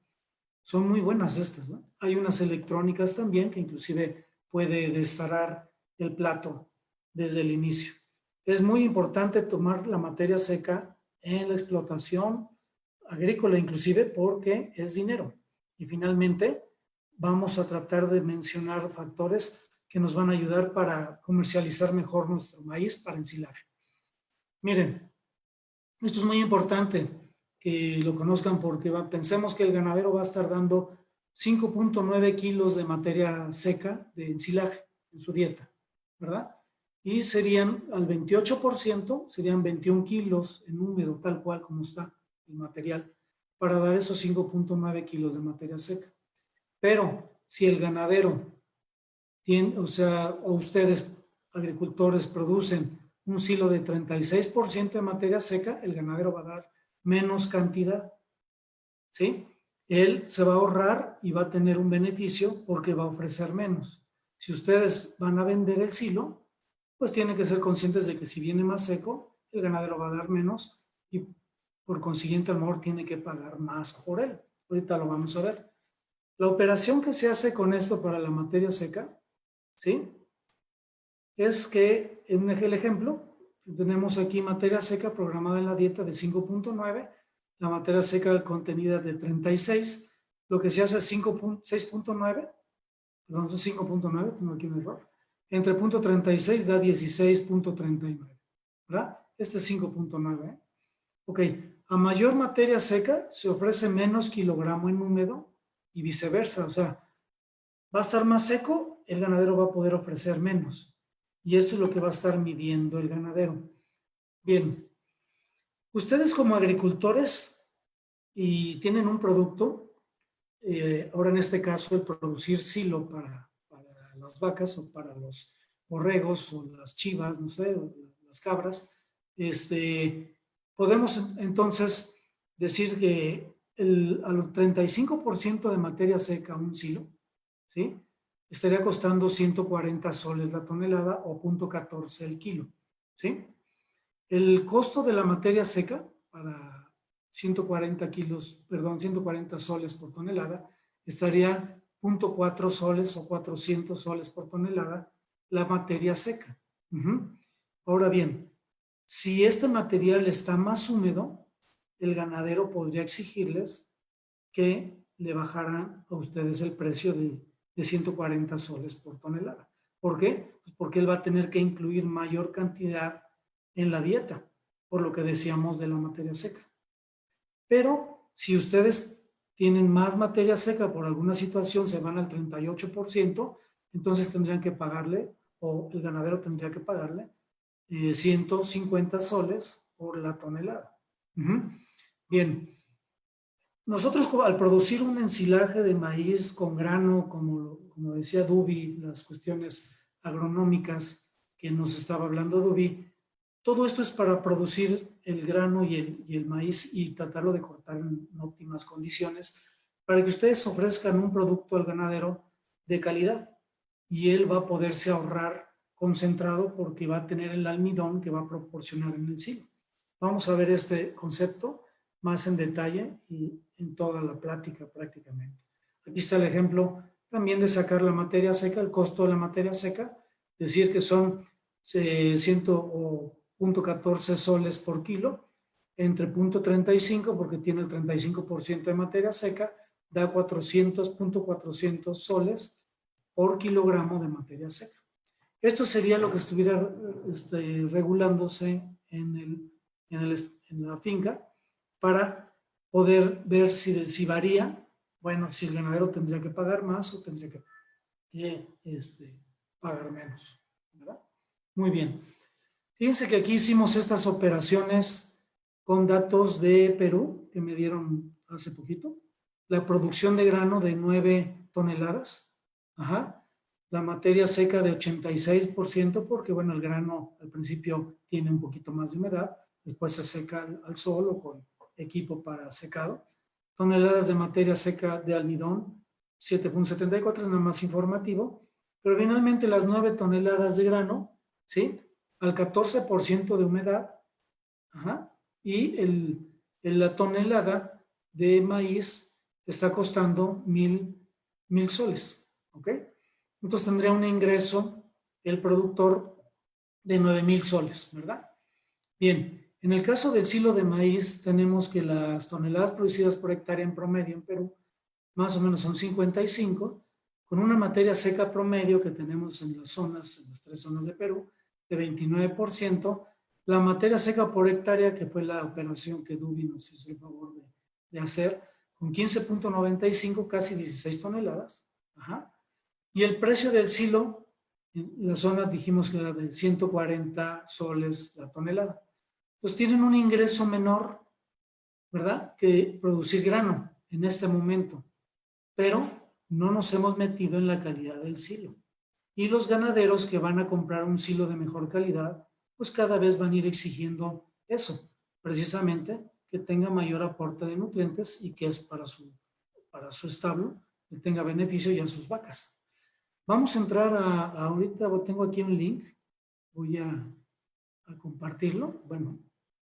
Son muy buenas estas, ¿no? Hay unas electrónicas también que inclusive puede destarar el plato desde el inicio. Es muy importante tomar la materia seca en la explotación agrícola inclusive porque es dinero. Y finalmente vamos a tratar de mencionar factores que nos van a ayudar para comercializar mejor nuestro maíz para ensilaje. Miren, esto es muy importante que lo conozcan porque pensemos que el ganadero va a estar dando 5.9 kilos de materia seca de ensilaje en su dieta, ¿verdad? Y serían al 28%, serían 21 kilos en húmedo, tal cual como está el material, para dar esos 5.9 kilos de materia seca. Pero si el ganadero tiene, o ustedes, agricultores, producen un silo de 36% de materia seca, el ganadero va a dar menos cantidad, ¿sí? Él se va a ahorrar y va a tener un beneficio porque va a ofrecer menos. Si ustedes van a vender el silo, pues tienen que ser conscientes de que si viene más seco, el ganadero va a dar menos y por consiguiente a lo mejor tiene que pagar más por él. Ahorita lo vamos a ver. La operación que se hace con esto para la materia seca, ¿sí? Es que, en el ejemplo, tenemos aquí materia seca programada en la dieta de 5.9, la materia seca contenida de 36, lo que se hace es 6.9, perdón, es 5.9, tengo aquí un error, entre punto 36 da 16.39, ¿verdad? Este es 5.9, ¿eh? Ok, a mayor materia seca se ofrece menos kilogramo en húmedo y viceversa, o sea, va a estar más seco, el ganadero va a poder ofrecer menos. Y esto es lo que va a estar midiendo el ganadero. Bien, ustedes como agricultores y tienen un producto, ahora en este caso el producir silo para las vacas o para los borregos o las chivas, no sé, o las cabras, podemos entonces decir que al 35% de materia seca un silo, ¿sí? Estaría costando 140 soles la tonelada o 0.14 el kilo, ¿sí? El costo de la materia seca para 140 soles por tonelada estaría 0.4 soles o 400 soles por tonelada la materia seca. Ahora bien, si este material está más húmedo, el ganadero podría exigirles que le bajaran a ustedes el precio de 140 soles por tonelada. ¿Por qué? Pues porque él va a tener que incluir mayor cantidad en la dieta, por lo que decíamos de la materia seca. Pero si ustedes tienen más materia seca por alguna situación, se van al 38%, entonces tendrían que pagarle, o el ganadero tendría que pagarle 150 soles por la tonelada. Bien. Nosotros al producir un ensilaje de maíz con grano, como decía Dubi, las cuestiones agronómicas que nos estaba hablando Dubi, todo esto es para producir el grano y el maíz y tratarlo de cortar en óptimas condiciones para que ustedes ofrezcan un producto al ganadero de calidad y él va a poderse ahorrar concentrado porque va a tener el almidón que va a proporcionar en el silo. Vamos a ver este concepto más en detalle y en toda la plática prácticamente. Aquí está el ejemplo también de sacar la materia seca, el costo de la materia seca, decir que son 100.14 soles por kilo, entre 0.35 porque tiene el 35% de materia seca, da 400.400 soles por kilogramo de materia seca. Esto sería lo que estuviera regulándose en la finca, para poder ver si varía, bueno, si el ganadero tendría que pagar más o tendría que pagar menos, ¿verdad? Muy bien. Fíjense que aquí hicimos estas operaciones con datos de Perú, que me dieron hace poquito. La producción de grano de 9 toneladas. la materia seca de 86%, porque bueno, el grano al principio tiene un poquito más de humedad, después se seca al sol o con equipo para secado. Toneladas de materia seca de almidón, 7.74, es nada más informativo, pero finalmente las 9 toneladas de grano, ¿sí? Al 14% de humedad, ajá, y la tonelada de maíz está costando 1,000 soles, ¿ok? Entonces tendría un ingreso el productor de 9,000 soles, ¿verdad? Bien, en el caso del silo de maíz, tenemos que las toneladas producidas por hectárea en promedio en Perú, más o menos son 55, con una materia seca promedio que tenemos en las 3 zonas de Perú, de 29%. La materia seca por hectárea, que fue la operación que Dubi nos hizo el favor de hacer, con 15.95, casi 16 toneladas. Ajá. Y el precio del silo, en la zona dijimos que era de 140 soles la tonelada. Pues tienen un ingreso menor, ¿verdad?, que producir grano en este momento, pero no nos hemos metido en la calidad del silo. Y los ganaderos que van a comprar un silo de mejor calidad, pues cada vez van a ir exigiendo eso, precisamente que tenga mayor aporte de nutrientes y que es para su establo, que tenga beneficio y a sus vacas. Vamos a entrar ahorita tengo aquí un link, voy a compartirlo. Bueno,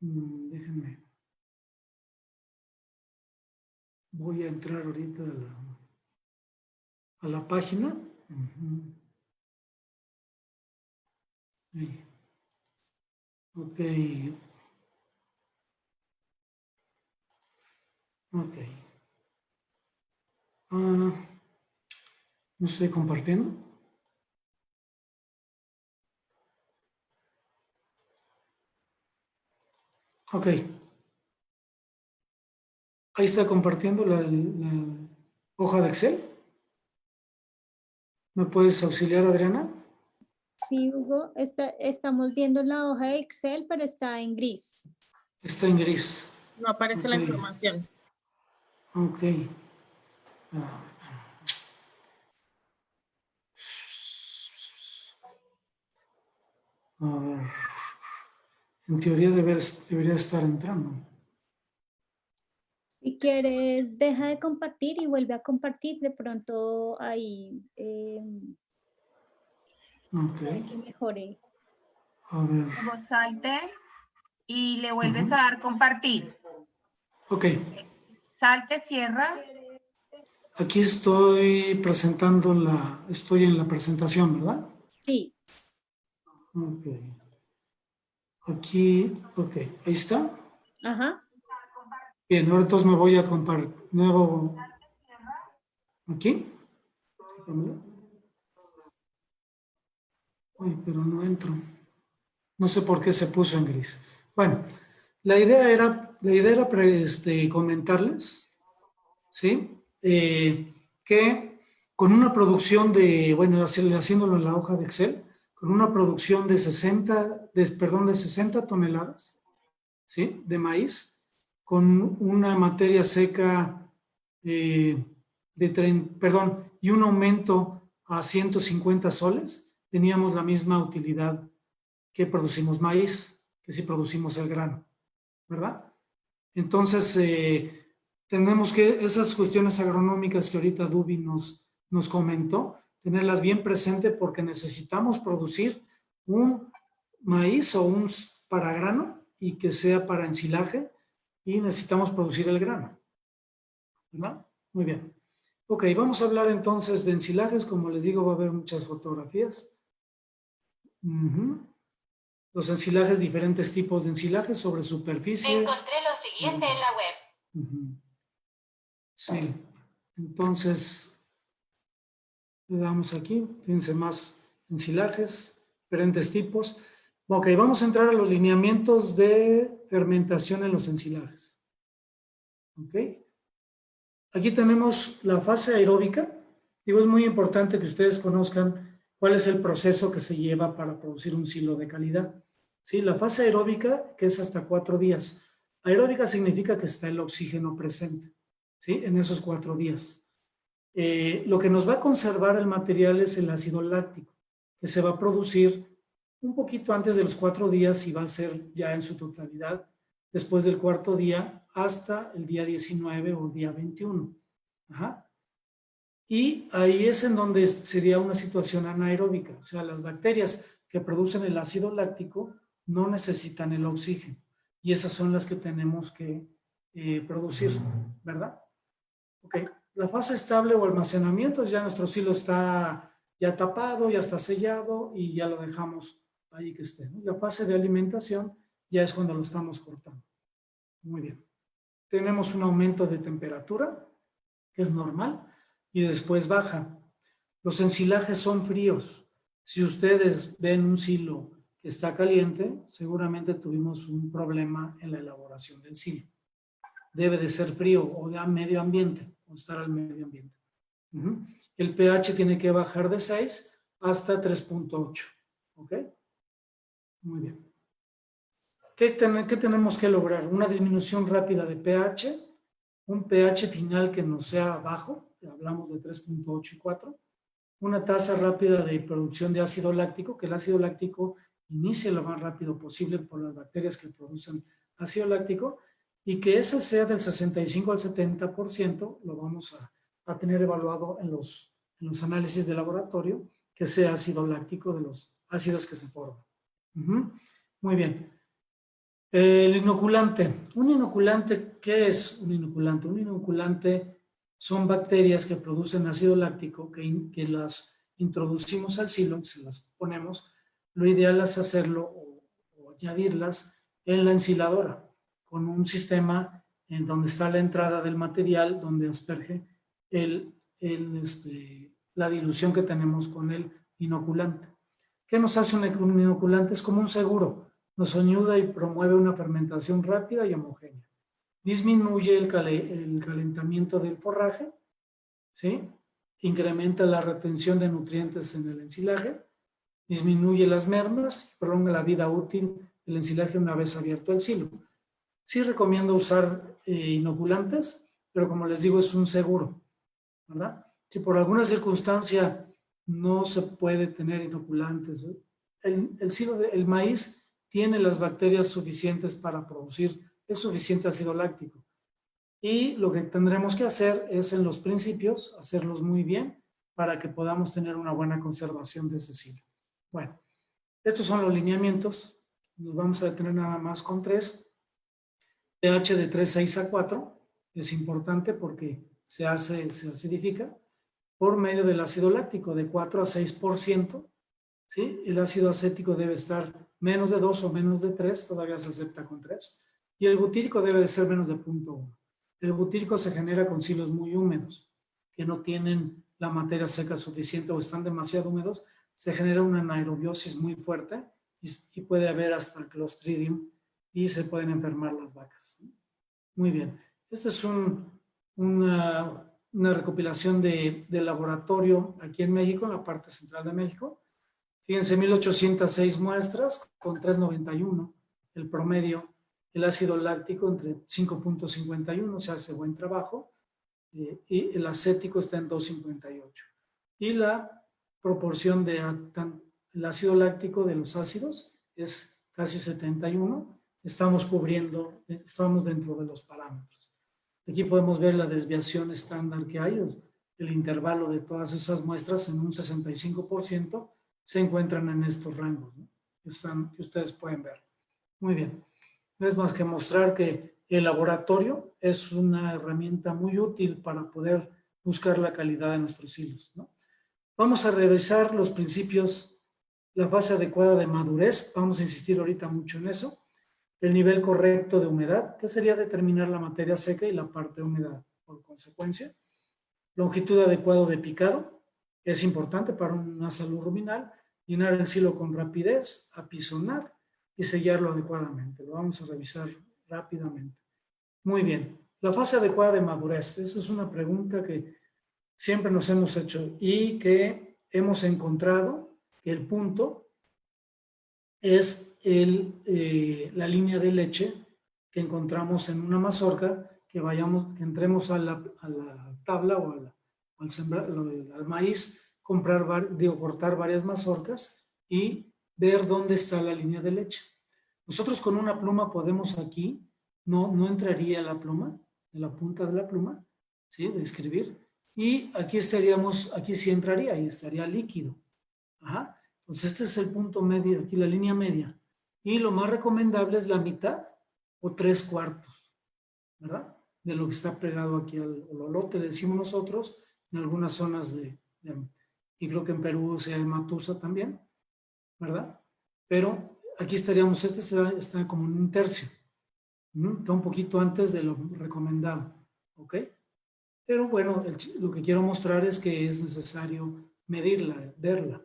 déjenme. Voy a entrar ahorita a la página. Ahí. Ok. Ok. ¿No estoy compartiendo? Ok. Ahí está compartiendo la hoja de Excel. ¿Me puedes auxiliar, Adriana? Sí, Hugo, estamos viendo la hoja de Excel, pero está en gris. Está en gris. No aparece la Ok. información. Ok. A ver. En teoría debería estar entrando. Si quieres, deja de compartir y vuelve a compartir. De pronto ahí Ok. puede que mejore. A ver. Luego salte y le vuelves Ujú. a dar compartir. Ok. Salte, cierra. Aquí estoy estoy en la presentación, ¿verdad? Sí. Ok. Aquí, ok, ahí está. Ajá. Bien, ahora entonces me voy a compartir nuevo aquí. Uy, pero no entro. No sé por qué se puso en gris. Bueno, la idea era comentarles, ¿sí? Que con una producción bueno, haciéndolo en la hoja de Excel, con una producción de 60 toneladas, ¿sí?, de maíz, con una materia seca y un aumento a 150 soles, teníamos la misma utilidad que producimos maíz, que si producimos el grano, ¿verdad? Entonces, tenemos que esas cuestiones agronómicas que ahorita Dubi nos comentó, tenerlas bien presente porque necesitamos producir un maíz o un para grano y que sea para ensilaje y necesitamos producir el grano, ¿verdad? Muy bien. Ok, vamos a hablar entonces de ensilajes. Como les digo, va a haber muchas fotografías. Los ensilajes, diferentes tipos de ensilajes sobre superficies. Encontré lo siguiente en la web. Sí, entonces le damos aquí, fíjense más ensilajes, diferentes tipos. Ok, vamos a entrar a los lineamientos de fermentación en los ensilajes. Ok. Aquí tenemos la fase aeróbica. Digo, es muy importante que ustedes conozcan cuál es el proceso que se lleva para producir un silo de calidad. ¿Sí? La fase aeróbica, que es hasta 4 días. Aeróbica significa que está el oxígeno presente, ¿sí?, en esos 4 días. Lo que nos va a conservar el material es el ácido láctico, que se va a producir un poquito antes de los 4 días y va a ser ya en su totalidad después del 4.º día hasta el día 19 o día 21. Ajá. Y ahí es en donde sería una situación anaeróbica, o sea, las bacterias que producen el ácido láctico no necesitan el oxígeno y esas son las que tenemos que producir, ¿verdad? Ok, la fase estable o almacenamiento, ya nuestro silo está ya tapado, ya está sellado y ya lo dejamos ahí que esté, ¿no? La fase de alimentación ya es cuando lo estamos cortando. Muy bien. Tenemos un aumento de temperatura, que es normal, y después baja. Los ensilajes son fríos. Si ustedes ven un silo que está caliente, seguramente tuvimos un problema en la elaboración del silo. Debe de ser frío o de medio ambiente, o estar al medio ambiente. El pH tiene que bajar de 6 hasta 3.8. ¿Ok? Muy bien. ¿Qué tenemos que lograr? Una disminución rápida de pH, un pH final que no sea bajo, hablamos de 3.8 y 4, una tasa rápida de producción de ácido láctico, que el ácido láctico inicie lo más rápido posible por las bacterias que producen ácido láctico, y que ese sea del 65 al 70%, lo vamos a tener evaluado en los análisis de laboratorio, que sea ácido láctico de los ácidos que se forman. Muy bien. El inoculante. Un inoculante, ¿qué es un inoculante? Un inoculante son bacterias que producen ácido láctico que las introducimos al silo, se las ponemos. Lo ideal es hacerlo o añadirlas en la ensiladora con un sistema en donde está la entrada del material, donde asperge la dilución que tenemos con el inoculante. ¿Qué nos hace un inoculante? Es como un seguro. Nos ayuda y promueve una fermentación rápida y homogénea. Disminuye el calentamiento del forraje, ¿sí? Incrementa la retención de nutrientes en el ensilaje, disminuye las mermas y prolonga la vida útil del ensilaje una vez abierto el silo. Sí recomiendo usar inoculantes, pero como les digo, es un seguro, ¿verdad? Si por alguna circunstancia no se puede tener inoculantes, el maíz tiene las bacterias suficientes para producir el suficiente ácido láctico. Y lo que tendremos que hacer es en los principios, hacerlos muy bien para que podamos tener una buena conservación de ese silo. Bueno, estos son los lineamientos. Nos vamos a detener nada más con 3. pH de 3,6 a 4 es importante porque se acidifica por medio del ácido láctico de 4 a 6%. ¿Sí? El ácido acético debe estar menos de 2 o menos de 3, todavía se acepta con 3. Y el butírico debe de ser menos de 0.1. El butírico se genera con silos muy húmedos, que no tienen la materia seca suficiente o están demasiado húmedos. Se genera una anaerobiosis muy fuerte y puede haber hasta Clostridium y se pueden enfermar las vacas. Muy bien. Esta es una recopilación de laboratorio aquí en México, en la parte central de México. Fíjense, 1,806 muestras con 3,91 el promedio. El ácido láctico entre 5.51, se hace buen trabajo, y el acético está en 2.58. Y la proporción del ácido láctico de los ácidos es casi 71. Estamos dentro de los parámetros. Aquí podemos ver la desviación estándar que hay, el intervalo de todas esas muestras en un 65%. Se encuentran en estos rangos, ¿no? que ustedes pueden ver. Muy bien. No es más que mostrar que el laboratorio es una herramienta muy útil para poder buscar la calidad de nuestros hilos, ¿no? Vamos a revisar los principios, la fase adecuada de madurez. Vamos a insistir ahorita mucho en eso. El nivel correcto de humedad, que sería determinar la materia seca y la parte húmeda por consecuencia. Longitud adecuada de picado. Es importante para una salud ruminal. Llenar el silo con rapidez, apisonar y sellarlo adecuadamente. Lo vamos a revisar rápidamente. Muy bien. La fase adecuada de madurez. Esa es una pregunta que siempre nos hemos hecho y que hemos encontrado que el punto es la línea de leche que encontramos en una mazorca, que entremos a la tabla o al sembrar, al maíz, cortar varias mazorcas y ver dónde está la línea de leche. Nosotros con una pluma podemos aquí, no entraría la pluma, de la punta de la pluma, ¿sí? De escribir, y aquí sí entraría, y estaría líquido. Ajá. Entonces este es el punto medio, aquí la línea media. Y lo más recomendable es la mitad o 3/4, ¿verdad? De lo que está pegado aquí al ololote, le decimos nosotros, en algunas zonas y creo que en Perú se llama Matusa también, ¿verdad? Pero aquí estaríamos, está como en 1/3. Está un poquito antes de lo recomendado, ¿ok? Pero bueno, lo que quiero mostrar es que es necesario medirla, verla,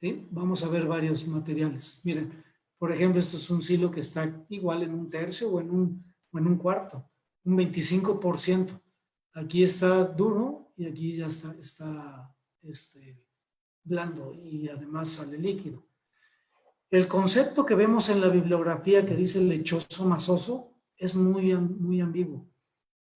¿sí? Vamos a ver varios materiales. Miren, por ejemplo, esto es un silo que está igual en 1/3 o en un 1/4, un 25%. Aquí está duro y aquí ya está blando y además sale líquido. El concepto que vemos en la bibliografía que dice lechoso masoso es muy ambiguo,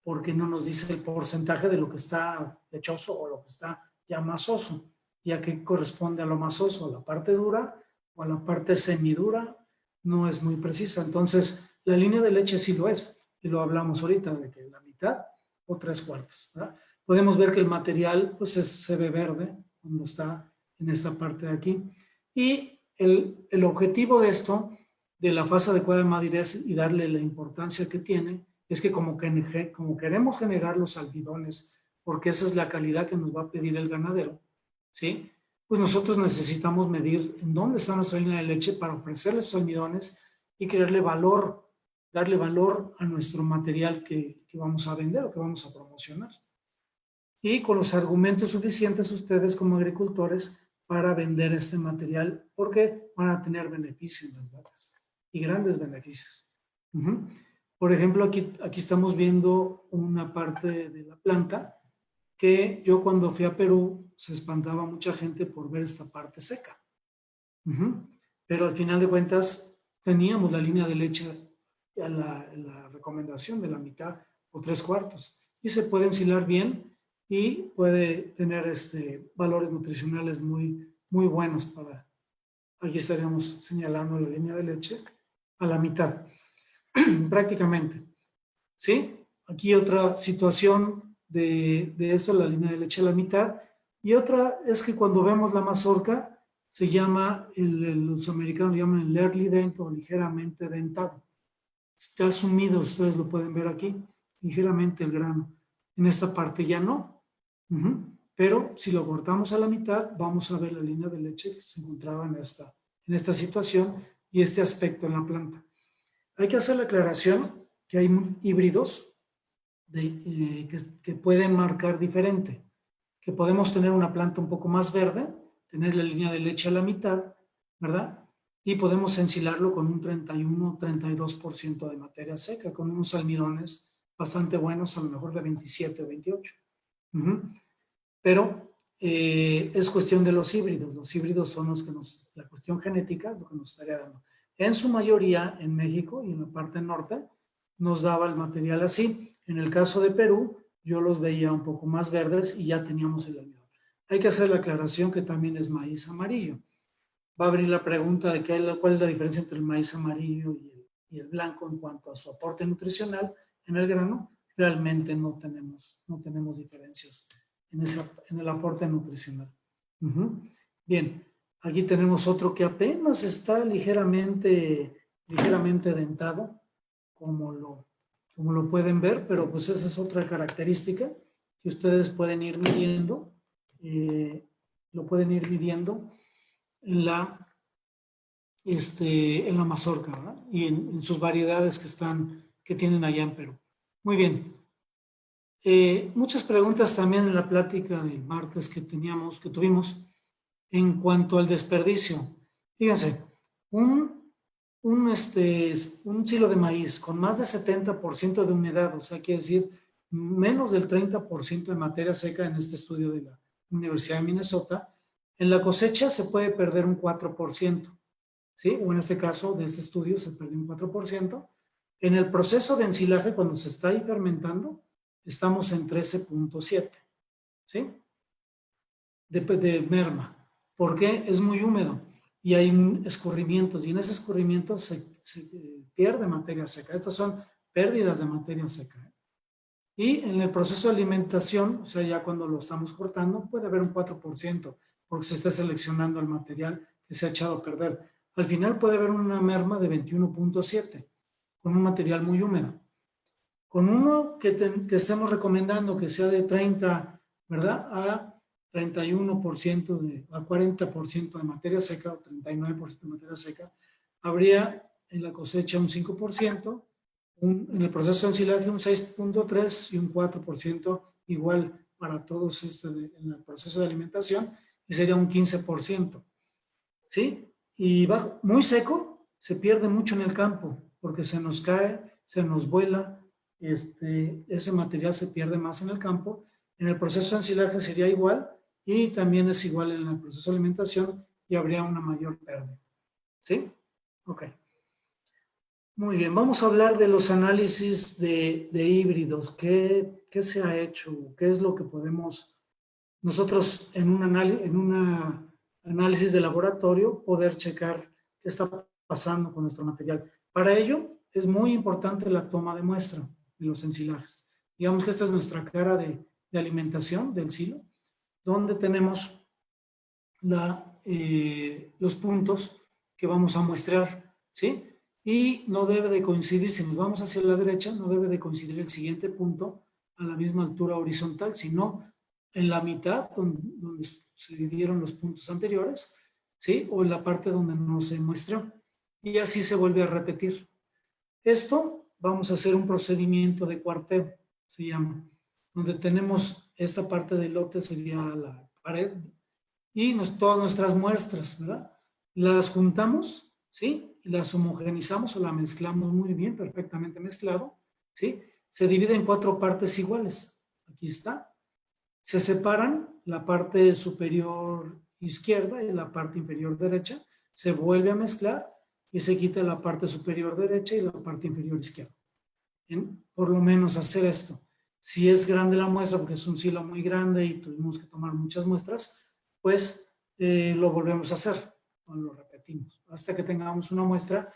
porque no nos dice el porcentaje de lo que está lechoso o lo que está ya masoso, ya que corresponde a lo masoso, a la parte dura o a la parte semidura, no es muy precisa. Entonces, la línea de leche sí lo es, y lo hablamos ahorita, de que la mitad o 3/4, ¿verdad? Podemos ver que el material pues se ve verde cuando está en esta parte de aquí. Y el objetivo de esto, de la fase adecuada de madurez y darle la importancia que tiene, es que como queremos generar los almidones, porque esa es la calidad que nos va a pedir el ganadero, ¿sí? Pues nosotros necesitamos medir en dónde está nuestra línea de leche para ofrecerle esos almidones y darle valor a nuestro material que vamos a vender o que vamos a promocionar. Y con los argumentos suficientes ustedes como agricultores para vender este material, porque van a tener beneficios en las vacas y grandes beneficios. Por ejemplo, aquí estamos viendo una parte de la planta que yo cuando fui a Perú se espantaba mucha gente por ver esta parte seca. Pero al final de cuentas teníamos la línea de leche a la recomendación de la mitad o 3/4 y se puede ensilar bien y puede tener valores nutricionales muy buenos para, aquí estaríamos señalando la línea de leche a la mitad, prácticamente, ¿sí? Aquí otra situación de esto, la línea de leche a la mitad, y otra es que cuando vemos la mazorca, se llama, los americanos le llaman el early dent o ligeramente dentado. Está sumido, ustedes lo pueden ver aquí, ligeramente el grano. En esta parte ya no. Pero si lo cortamos a la mitad, vamos a ver la línea de leche que se encontraba en esta situación y este aspecto en la planta. Hay que hacer la aclaración que hay híbridos que pueden marcar diferente, que podemos tener una planta un poco más verde, tener la línea de leche a la mitad, ¿verdad? Y podemos ensilarlo con un 31-32% de materia seca, con unos almidones bastante buenos, a lo mejor de 27 o 28. Pero es cuestión de los híbridos. Los híbridos son los que la cuestión genética, lo que nos estaría dando. En su mayoría, en México y en la parte norte, nos daba el material así. En el caso de Perú, yo los veía un poco más verdes y ya teníamos el almidón. Hay que hacer la aclaración que también es maíz amarillo. Va a venir la pregunta de cuál es la diferencia entre el maíz amarillo y el blanco en cuanto a su aporte nutricional en el grano. Realmente no tenemos diferencias en el aporte nutricional. Bien, aquí tenemos otro que apenas está ligeramente dentado, como lo pueden ver, pero pues esa es otra característica que ustedes pueden ir midiendo, lo pueden ir midiendo en la mazorca, ¿verdad? Y en sus variedades que tienen allá en Perú. Muy bien. Muchas preguntas también en la plática del martes que tuvimos en cuanto al desperdicio. Fíjense, un silo de maíz con más de 70% de humedad, o sea, quiere decir menos del 30% de materia seca en este estudio de la Universidad de Minnesota, en la cosecha se puede perder un 4%, ¿sí? O en este caso de este estudio se perdió un 4%. En el proceso de ensilaje, cuando se está ahí fermentando, estamos en 13.7, ¿sí? de merma. ¿Por qué? Es muy húmedo y hay escurrimientos, y en ese escurrimiento se pierde materia seca. Estas son pérdidas de materia seca. Y en el proceso de alimentación, o sea, ya cuando lo estamos cortando, puede haber un 4%, porque se está seleccionando el material que se ha echado a perder. Al final puede haber una merma de 21.7, con un material muy húmedo. Con uno que estemos recomendando que sea de 30, ¿verdad?, a 31%, a 40% de materia seca, o 39% de materia seca, habría en la cosecha un 5%, en el proceso de ensilaje un 6.3% y un 4% igual para todos en el proceso de alimentación, y sería un 15%. ¿Sí? Y muy seco, se pierde mucho en el campo, porque se nos cae, se nos vuela, ese material se pierde más en el campo. En el proceso de ensilaje sería igual, y también es igual en el proceso de alimentación, y habría una mayor pérdida. ¿Sí? Ok. Muy bien, vamos a hablar de los análisis de híbridos. ¿Qué se ha hecho? ¿Qué es lo que podemos nosotros en un análisis de laboratorio poder checar qué está pasando con nuestro material? Para ello es muy importante la toma de muestra de los ensilajes. Digamos que esta es nuestra cara de alimentación del silo, donde tenemos los puntos que vamos a muestrear, ¿sí? Y no debe de coincidir, si nos vamos hacia la derecha, no debe de coincidir el siguiente punto a la misma altura horizontal, sino en la mitad donde se dieron los puntos anteriores, ¿sí? O en la parte donde no se muestró. Y así se vuelve a repetir. Esto vamos a hacer un procedimiento de cuarteo, se llama, donde tenemos esta parte del lote, sería la pared, y todas nuestras muestras, ¿verdad? Las juntamos, ¿sí? Las homogenizamos o la mezclamos muy bien, perfectamente mezclado, ¿sí? Se divide en 4 partes iguales. Aquí está. Se separan la parte superior izquierda y la parte inferior derecha. Se vuelve a mezclar y se quita la parte superior derecha y la parte inferior izquierda. Por lo menos hacer esto. Si es grande la muestra, porque es un silo muy grande y tuvimos que tomar muchas muestras, pues lo volvemos a hacer, o lo repetimos, hasta que tengamos una muestra,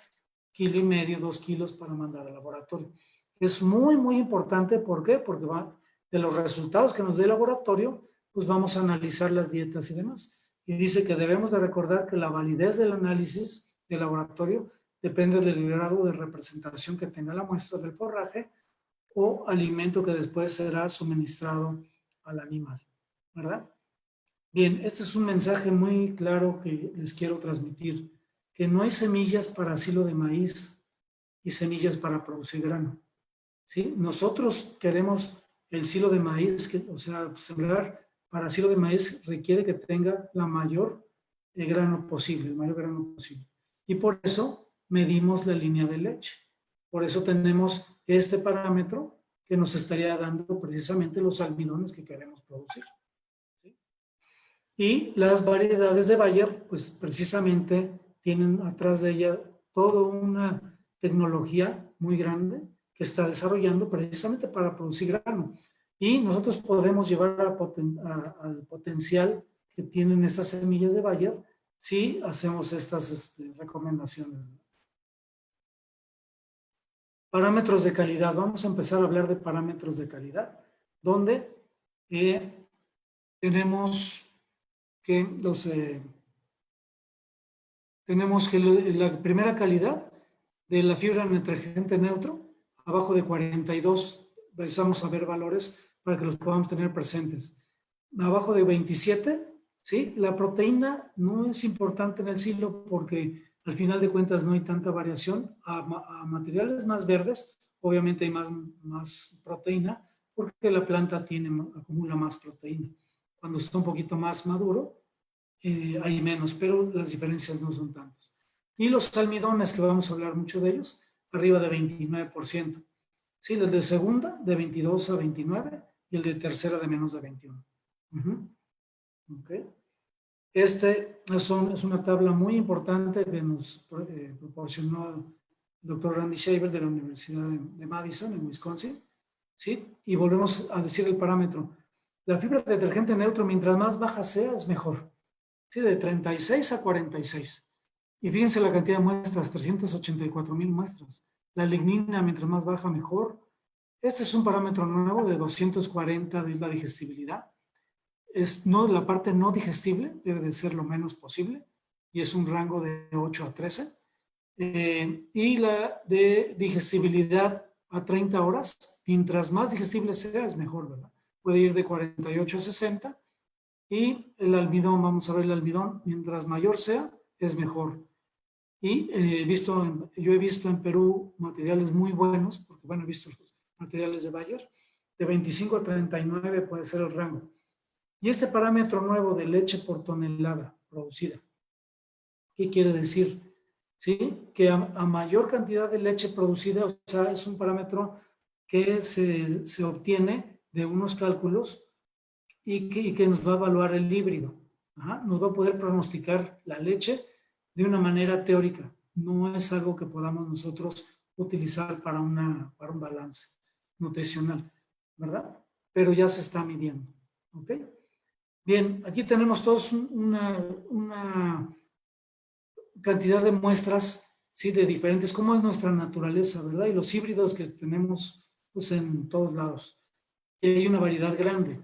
1,5 kilos, 2 kilos para mandar al laboratorio. Es muy, muy importante, ¿por qué? Porque de los resultados que nos dé el laboratorio, pues vamos a analizar las dietas y demás. Y dice que debemos de recordar que la validez del análisis del laboratorio depende del grado de representación que tenga la muestra del forraje o alimento que después será suministrado al animal, ¿verdad? Bien, este es un mensaje muy claro que les quiero transmitir, que no hay semillas para silo de maíz y semillas para producir grano, ¿sí? Nosotros queremos el silo de maíz, o sea, sembrar para silo de maíz requiere que tenga la mayor grano posible, el mayor grano posible. Y por eso medimos la línea de leche. Por eso tenemos este parámetro que nos estaría dando precisamente los almidones que queremos producir. Y las variedades de Bayer, pues precisamente tienen atrás de ella toda una tecnología muy grande que está desarrollando precisamente para producir grano. Y nosotros podemos llevar al potencial que tienen estas semillas de Bayer si hacemos estas recomendaciones. Parámetros de calidad. Vamos a empezar a hablar de parámetros de calidad, donde tenemos que la primera calidad de la fibra nutriente neutro, abajo de 42, empezamos a ver valores para que los podamos tener presentes. Abajo de 27, ¿sí? La proteína no es importante en el silo porque al final de cuentas no hay tanta variación. A materiales más verdes, obviamente hay más proteína porque la planta acumula más proteína. Cuando está un poquito más maduro, hay menos, pero las diferencias no son tantas. Y los almidones, que vamos a hablar mucho de ellos, arriba de 29%. Sí, el de segunda de 22 a 29 y el de tercera de menos de 21. Okay. Es una tabla muy importante que nos proporcionó el doctor Randy Shaver de la Universidad de Madison, en Wisconsin. ¿Sí? Y volvemos a decir el parámetro. La fibra de detergente neutro, mientras más baja sea, es mejor. Sí, de 36 a 46. Y fíjense la cantidad de muestras, 384,000 muestras. La lignina, mientras más baja, mejor. Este es un parámetro nuevo de 240 de la digestibilidad. La parte no digestible debe de ser lo menos posible y es un rango de 8 a 13. Y la de digestibilidad a 30 horas, mientras más digestible sea, es mejor, ¿verdad? Puede ir de 48 a 60. Y el almidón, vamos a ver el almidón, mientras mayor sea, es mejor. Y yo he visto en Perú materiales muy buenos, porque bueno, he visto los materiales de Bayer, de 25 a 39 puede ser el rango. Y este parámetro nuevo de leche por tonelada producida, ¿qué quiere decir? ¿Sí? Que a mayor cantidad de leche producida, o sea, es un parámetro que se obtiene de unos cálculos y que nos va a evaluar el híbrido. Ajá, nos va a poder pronosticar la leche de una manera teórica. No es algo que podamos nosotros utilizar para un balance nutricional, ¿verdad? Pero ya se está midiendo. ¿Ok? Bien, aquí tenemos todos una cantidad de muestras, ¿sí? De diferentes, cómo es nuestra naturaleza, ¿verdad? Y los híbridos que tenemos pues, en todos lados. Y hay una variedad grande.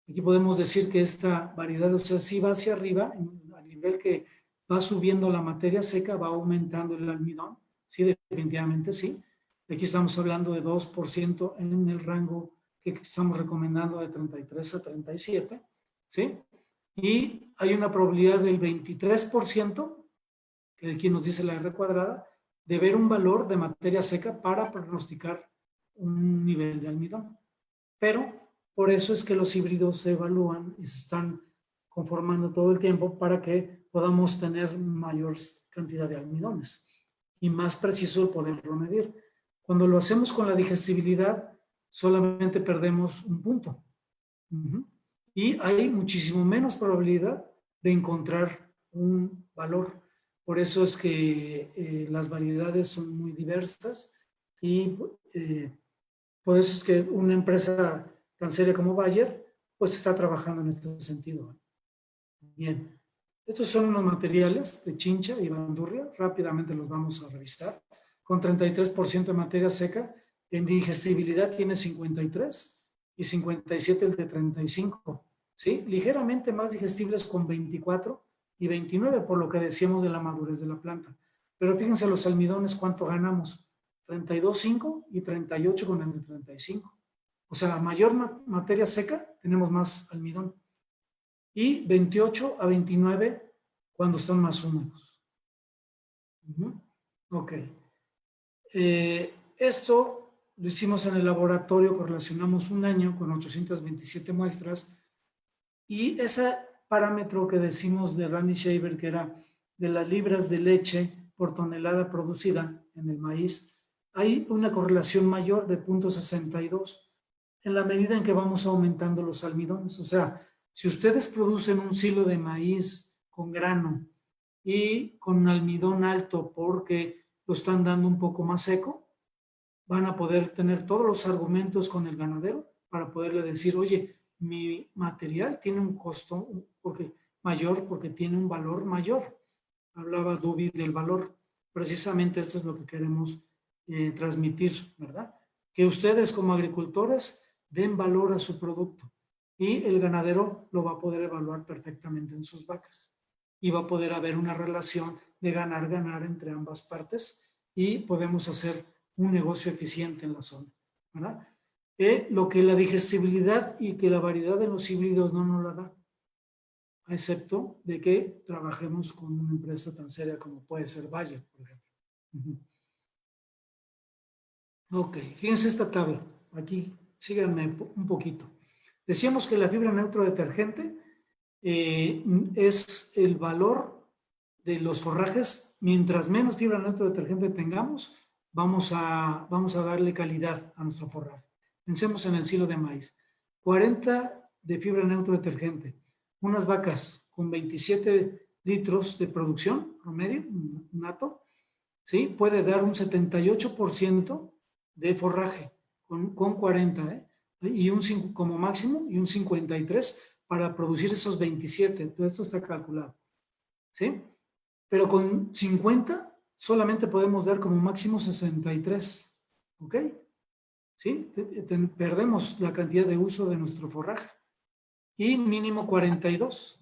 Aquí podemos decir que esta variedad, o sea, sí va hacia arriba, a nivel que va subiendo la materia seca, va aumentando el almidón, sí, definitivamente sí. Aquí estamos hablando de 2% en el rango que estamos recomendando de 33 a 37, ¿sí? Y hay una probabilidad del 23%, que aquí nos dice la R cuadrada, de ver un valor de materia seca para pronosticar un nivel de almidón. Pero por eso es que los híbridos se evalúan y se están conformando todo el tiempo para que podamos tener mayor cantidad de almidones y más preciso el poderlo medir. Cuando lo hacemos con la digestibilidad, solamente perdemos un punto. Y hay muchísimo menos probabilidad de encontrar un valor. Por eso es que las variedades son muy diversas y por eso es que una empresa tan seria como Bayer, pues está trabajando en este sentido. Bien, estos son unos materiales de chincha y bandurria, rápidamente los vamos a revisar. Con 33% de materia seca, en digestibilidad tiene 53 y 57 el de 35, ¿sí? Ligeramente más digestibles con 24 y 29, por lo que decíamos de la madurez de la planta. Pero fíjense los almidones, ¿cuánto ganamos? 32,5 y 38 con el de 35. O sea, a mayor materia seca, tenemos más almidón. Y 28 a 29 cuando están más húmedos. Ok. Esto lo hicimos en el laboratorio, correlacionamos un año con 827 muestras y ese parámetro que decimos de Randy Shaver, que era de las libras de leche por tonelada producida en el maíz, hay una correlación mayor de 0.62 en la medida en que vamos aumentando los almidones. O sea, si ustedes producen un silo de maíz con grano y con almidón alto porque lo están dando un poco más seco, van a poder tener todos los argumentos con el ganadero para poderle decir, oye, mi material tiene un costo mayor porque tiene un valor mayor. Hablaba Duby del valor. Precisamente esto es lo que queremos transmitir, ¿verdad? Que ustedes como agricultores den valor a su producto y el ganadero lo va a poder evaluar perfectamente en sus vacas y va a poder haber una relación de ganar entre ambas partes y podemos hacer un negocio eficiente en la zona, ¿verdad? Lo que la digestibilidad y que la variedad de los híbridos no nos la da, excepto de que trabajemos con una empresa tan seria como puede ser Bayer, por ejemplo. Ok, fíjense esta tabla, aquí síganme un poquito. Decíamos que la fibra neutro detergente es el valor de los forrajes. Mientras menos fibra neutro detergente tengamos, vamos a darle calidad a nuestro forraje. Pensemos en el silo de maíz. 40 de fibra neutro detergente. Unas vacas con 27 litros de producción promedio, nato, ¿sí? Puede dar un 78% de forraje con 40, y como máximo, y un 53 para producir esos 27. Todo esto está calculado, ¿sí? Pero con 50 solamente podemos dar como máximo 63, ¿ok? ¿Sí? Perdemos la cantidad de uso de nuestro forraje. Y mínimo 42.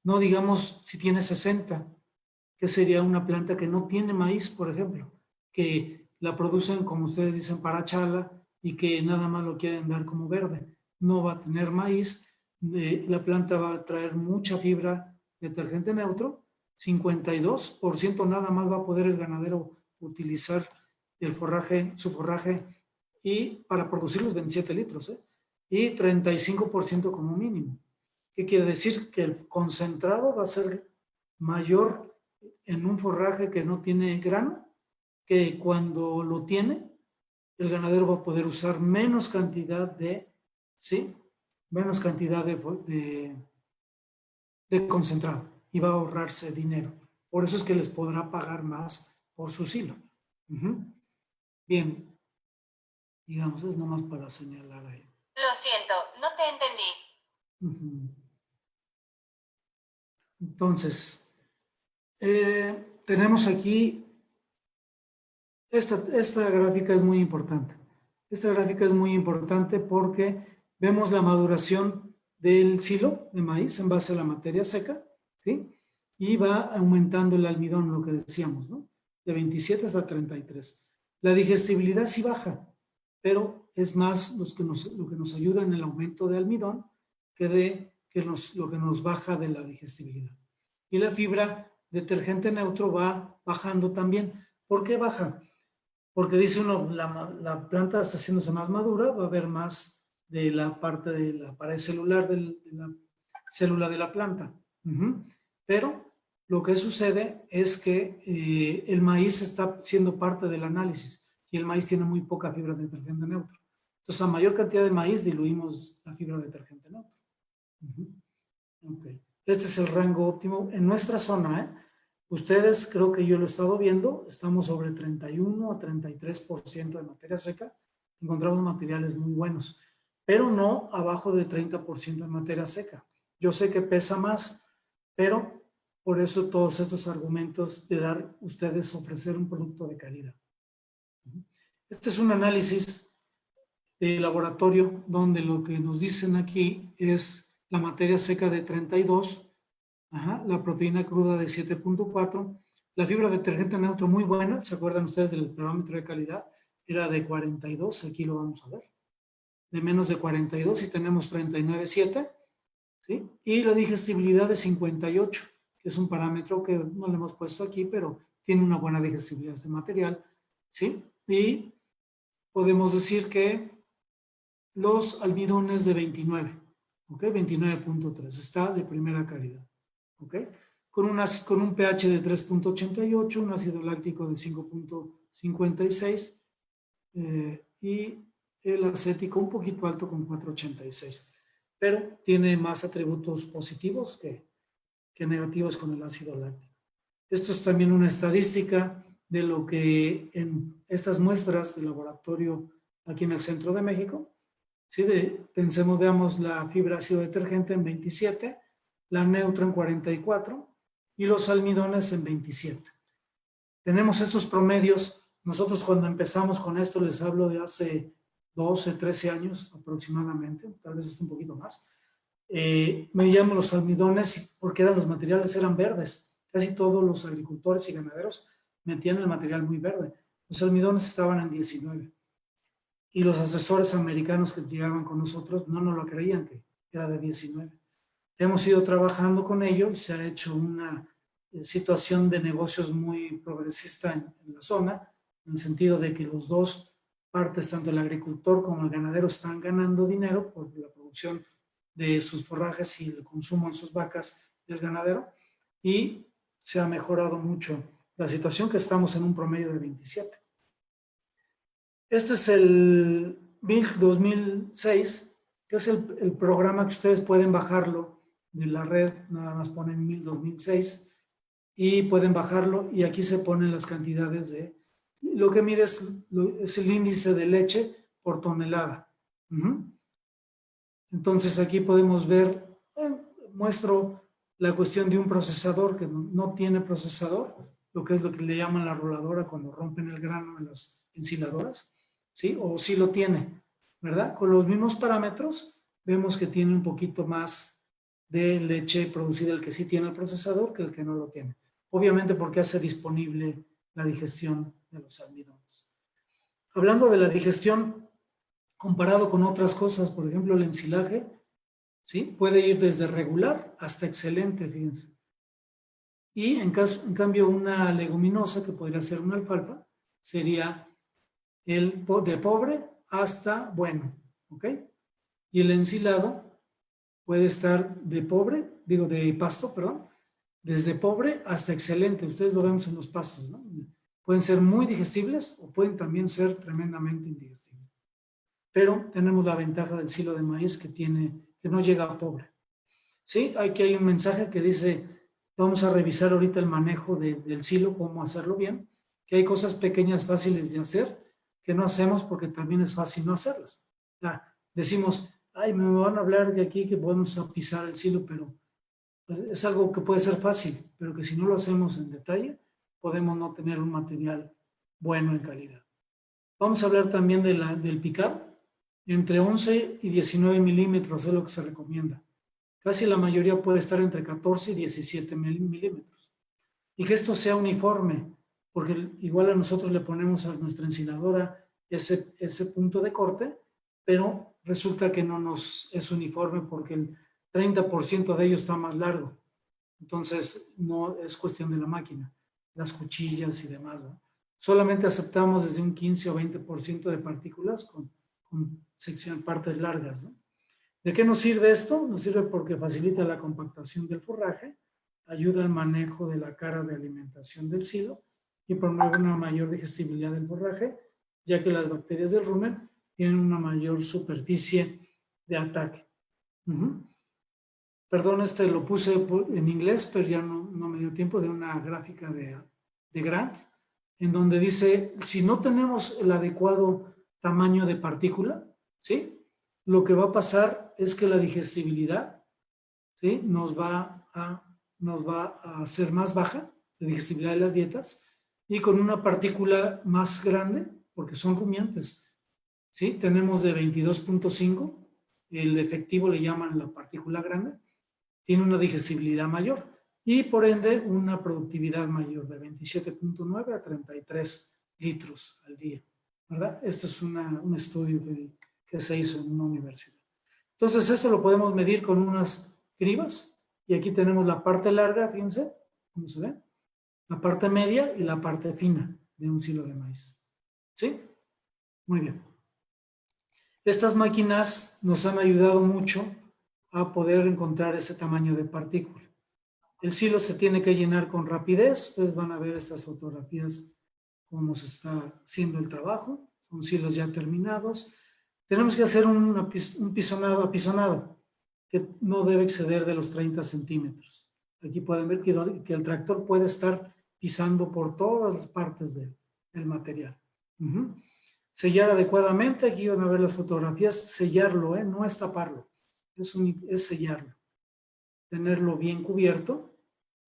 No digamos si tiene 60, que sería una planta que no tiene maíz, por ejemplo, que la producen, como ustedes dicen, para chala y que nada más lo quieren dar como verde. No va a tener maíz, la planta va a traer mucha fibra, detergente neutro, 52% nada más va a poder el ganadero utilizar el forraje, su forraje, y para producir los 27 litros, y 35% como mínimo. ¿Qué quiere decir? Que el concentrado va a ser mayor en un forraje que no tiene grano, que cuando lo tiene, el ganadero va a poder usar menos cantidad de, ¿sí? Menos cantidad de concentrado y va a ahorrarse dinero. Por eso es que les podrá pagar más por su silo. Bien, digamos, es nomás para señalar ahí. Lo siento, no te entendí. Entonces, tenemos aquí, esta gráfica es muy importante. Esta gráfica es muy importante porque vemos la maduración del silo de maíz en base a la materia seca, ¿sí? Y va aumentando el almidón, lo que decíamos, ¿no? De 27 hasta 33. La digestibilidad sí baja, pero es más lo que nos ayuda en el aumento de almidón que lo que nos baja de la digestibilidad. Y la fibra detergente neutro va bajando también. ¿Por qué baja? Porque dice uno, la planta está haciéndose más madura, va a haber más de la parte de la pared celular de la célula de la planta. Pero lo que sucede es que el maíz está siendo parte del análisis y el maíz tiene muy poca fibra detergente neutro. Entonces, a mayor cantidad de maíz diluimos la fibra detergente neutro. Okay. Este es el rango óptimo en nuestra zona. Ustedes, creo que yo lo he estado viendo, estamos sobre 31 a 33% de materia seca. Encontramos materiales muy buenos, pero no abajo de 30% de materia seca. Yo sé que pesa más, pero por eso todos estos argumentos de dar ustedes, ofrecer un producto de calidad. Este es un análisis de laboratorio donde lo que nos dicen aquí es la materia seca de 32, la proteína cruda de 7.4, la fibra detergente neutro muy buena, ¿se acuerdan ustedes del parámetro de calidad? Era de 42, aquí lo vamos a ver, de menos de 42 y tenemos 39.7, ¿sí? Y la digestibilidad de 58, que es un parámetro que no le hemos puesto aquí, pero tiene una buena digestibilidad de material, ¿sí? Y podemos decir que los almidones de 29, ¿ok? 29.3, está de primera calidad, ¿ok? Con un pH de 3.88, un ácido láctico de 5.56 y el acético un poquito alto con 4.86, pero tiene más atributos positivos que negativos con el ácido láctico. Esto es también una estadística de lo que en estas muestras de laboratorio aquí en el centro de México, ¿sí? Pensemos, veamos la fibra ácido detergente en 27, la neutro en 44 y los almidones en 27. Tenemos estos promedios. Nosotros cuando empezamos con esto, les hablo de hace 12, 13 años aproximadamente, tal vez un poquito más. Medíamos los almidones porque los materiales eran verdes. Casi todos los agricultores y ganaderos metían el material muy verde. Los almidones estaban en 19. Y los asesores americanos que llegaban con nosotros no nos lo creían, que era de 19. Hemos ido trabajando con ello y se ha hecho una situación de negocios muy progresista en la zona, en el sentido de que los dos partes, tanto el agricultor como el ganadero, están ganando dinero por la producción de sus forrajes y el consumo en sus vacas del ganadero, y se ha mejorado mucho la situación, que estamos en un promedio de 27. Este es el BIG 2006, que es el programa que ustedes pueden bajarlo de la red, nada más ponen 2006 y pueden bajarlo, y aquí se ponen las cantidades de, lo que mide es el índice de leche por tonelada. Entonces aquí podemos ver, muestro la cuestión de un procesador que no tiene procesador, lo que es lo que le llaman la roladora cuando rompen el grano en las ensiladoras, ¿sí? O sí lo tiene, ¿verdad? Con los mismos parámetros vemos que tiene un poquito más de leche producida el que sí tiene el procesador que el que no lo tiene. Obviamente porque hace disponible la digestión de los almidones. Hablando de la digestión, comparado con otras cosas, por ejemplo, el ensilaje, ¿sí? Puede ir desde regular hasta excelente, fíjense. Y en cambio, una leguminosa, que podría ser una alfalfa, sería de pobre hasta bueno, ¿ok? Y el ensilado puede estar de pasto, perdón, desde pobre hasta excelente. Ustedes lo vemos en los pastos, ¿no? Pueden ser muy digestibles o pueden también ser tremendamente indigestibles. Pero tenemos la ventaja del silo de maíz que no llega a pobre. ¿Sí? Aquí hay un mensaje que dice, vamos a revisar ahorita el manejo del silo, cómo hacerlo bien, que hay cosas pequeñas fáciles de hacer que no hacemos porque también es fácil no hacerlas. Decimos, ay, me van a hablar de aquí que podemos pisar el silo, pero es algo que puede ser fácil, pero que si no lo hacemos en detalle, podemos no tener un material bueno en calidad. Vamos a hablar también del picado. Entre 11 y 19 milímetros es lo que se recomienda. Casi la mayoría puede estar entre 14 y 17 milímetros. Y que esto sea uniforme, porque igual a nosotros le ponemos a nuestra ensiladora ese punto de corte, pero resulta que no nos es uniforme porque el 30% de ello está más largo. Entonces, no es cuestión de la máquina, las cuchillas y demás, ¿no? Solamente aceptamos desde un 15 o 20% de partículas con partes largas, ¿no? ¿De qué nos sirve esto? Nos sirve porque facilita la compactación del forraje, ayuda al manejo de la cara de alimentación del silo y promueve una mayor digestibilidad del forraje, ya que las bacterias del rumen tienen una mayor superficie de ataque. Perdón, lo puse en inglés, pero ya no me dio tiempo, de una gráfica de Grant, en donde dice, si no tenemos el adecuado tamaño de partícula, ¿sí? Lo que va a pasar es que la digestibilidad, ¿sí? nos va a hacer más baja, la digestibilidad de las dietas, y con una partícula más grande, porque son rumiantes, ¿sí? Tenemos de 22.5, el efectivo le llaman la partícula grande, tiene una digestibilidad mayor y por ende una productividad mayor de 27.9 a 33 litros al día, ¿verdad? Esto es un estudio que se hizo en una universidad. Entonces esto lo podemos medir con unas cribas y aquí tenemos la parte larga, fíjense, ¿cómo se ve? La parte media y la parte fina de un silo de maíz. ¿Sí? Muy bien. Estas máquinas nos han ayudado mucho a poder encontrar ese tamaño de partícula. El silo se tiene que llenar con rapidez. Ustedes van a ver estas fotografías, cómo se está haciendo el trabajo. Son silos ya terminados. Tenemos que hacer un apisonado que no debe exceder de los 30 centímetros. Aquí pueden ver que el tractor puede estar pisando por todas las partes del material. Sellar adecuadamente, aquí van a ver las fotografías, sellarlo, no es taparlo, es sellarlo. Tenerlo bien cubierto,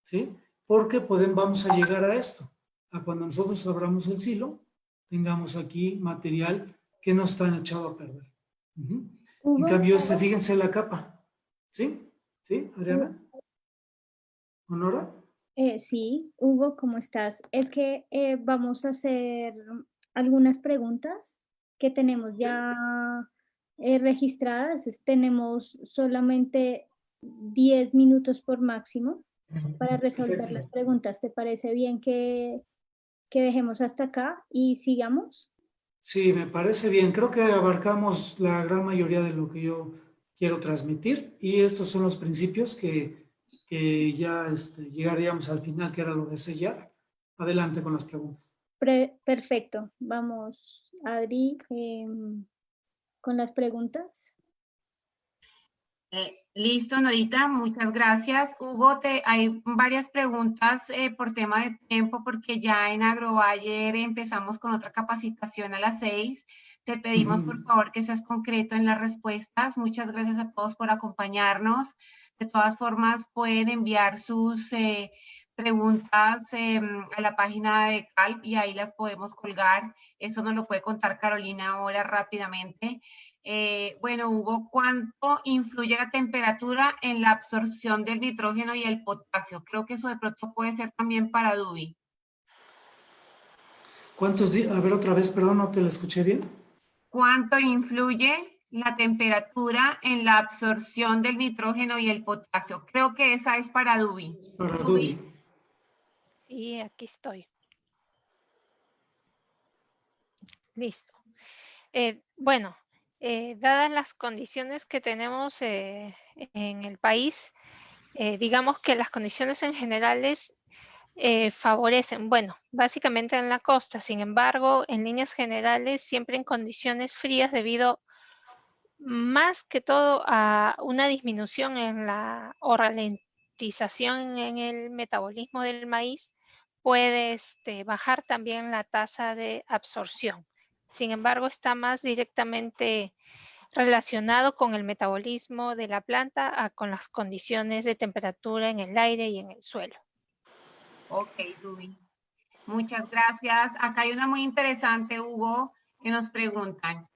¿sí? Porque vamos a llegar a esto, a cuando nosotros abramos el silo, tengamos aquí material que no está echado a perder. En cambio, fíjense la capa, ¿sí? ¿Sí, Adriana? ¿Honora? Sí, Hugo, ¿cómo estás? Es que vamos a hacer algunas preguntas que tenemos ya registradas. Tenemos solamente 10 minutos por máximo para resolver Perfecto. las preguntas. ¿Te parece bien que dejemos hasta acá y sigamos? Sí, me parece bien. Creo que abarcamos la gran mayoría de lo que yo quiero transmitir y estos son los principios que ya llegaríamos al final, que era lo de sellar. Adelante con las preguntas. Perfecto. Vamos, Adri, con las preguntas. Listo, Norita, muchas gracias. Hugo, hay varias preguntas por tema de tiempo, porque ya en Agrobayer empezamos con otra capacitación a las 6. Te pedimos, por favor, que seas concreto en las respuestas. Muchas gracias a todos por acompañarnos. De todas formas, pueden enviar sus preguntas a la página de CALP y ahí las podemos colgar. Eso nos lo puede contar Carolina ahora rápidamente. Bueno, Hugo, ¿cuánto influye la temperatura en la absorción del nitrógeno y el potasio? Creo que eso de pronto puede ser también para Dubi. ¿Cuántos días? A ver, otra vez, perdón, no te lo escuché bien. ¿Cuánto influye la temperatura en la absorción del nitrógeno y el potasio? Creo que esa es para Dubi. Para Dubi. Sí, aquí estoy. Listo. Bueno, dadas las condiciones que tenemos en el país, digamos que las condiciones en generales favorecen, bueno, básicamente en la costa, sin embargo, en líneas generales, siempre en condiciones frías debido más que todo a una disminución en o ralentización en el metabolismo del maíz, puede bajar también la tasa de absorción. Sin embargo, está más directamente relacionado con el metabolismo de la planta con las condiciones de temperatura en el aire y en el suelo. Ok, Dubi. Muchas gracias. Acá hay una muy interesante, Hugo, que nos preguntan.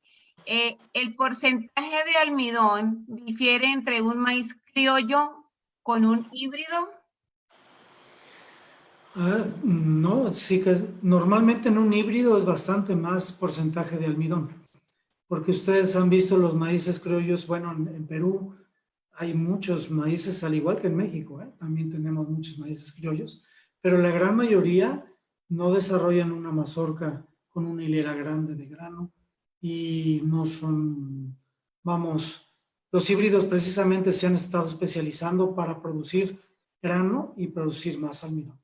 ¿El porcentaje de almidón difiere entre un maíz criollo con un híbrido? No, sí que normalmente en un híbrido es bastante más porcentaje de almidón, porque ustedes han visto los maíces criollos, bueno, en Perú hay muchos maíces, al igual que en México, también tenemos muchos maíces criollos, pero la gran mayoría no desarrollan una mazorca con una hilera grande de grano y no son, vamos, los híbridos precisamente se han estado especializando para producir grano y producir más almidón.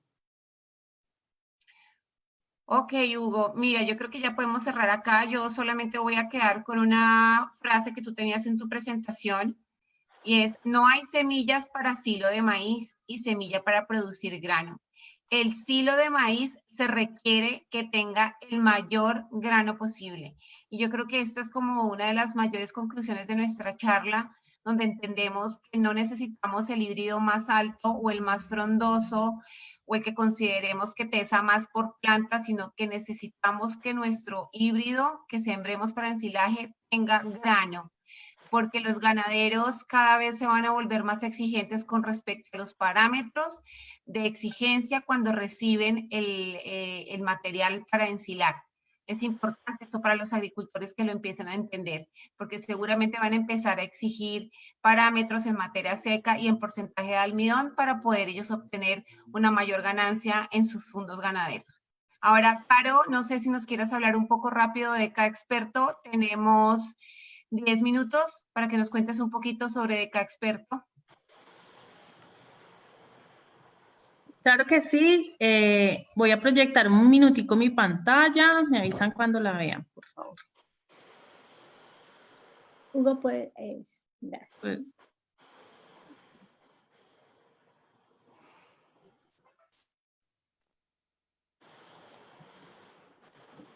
Ok, Hugo, mira, yo creo que ya podemos cerrar acá. Yo solamente voy a quedar con una frase que tú tenías en tu presentación y es, no hay semillas para silo de maíz y semilla para producir grano. El silo de maíz se requiere que tenga el mayor grano posible. Y yo creo que esta es como una de las mayores conclusiones de nuestra charla, donde entendemos que no necesitamos el híbrido más alto o el más frondoso o el que consideremos que pesa más por planta, sino que necesitamos que nuestro híbrido que sembremos para ensilaje tenga grano, porque los ganaderos cada vez se van a volver más exigentes con respecto a los parámetros de exigencia cuando reciben el material para ensilar. Es importante esto para los agricultores que lo empiecen a entender, porque seguramente van a empezar a exigir parámetros en materia seca y en porcentaje de almidón para poder ellos obtener una mayor ganancia en sus fondos ganaderos. Ahora, Caro, no sé si nos quieras hablar un poco rápido de CAExperto. Tenemos 10 minutos para que nos cuentes un poquito sobre CAExperto. Claro que sí. Voy a proyectar un minutico mi pantalla. Me avisan cuando la vean, por favor. Hugo, pues, gracias. Pues,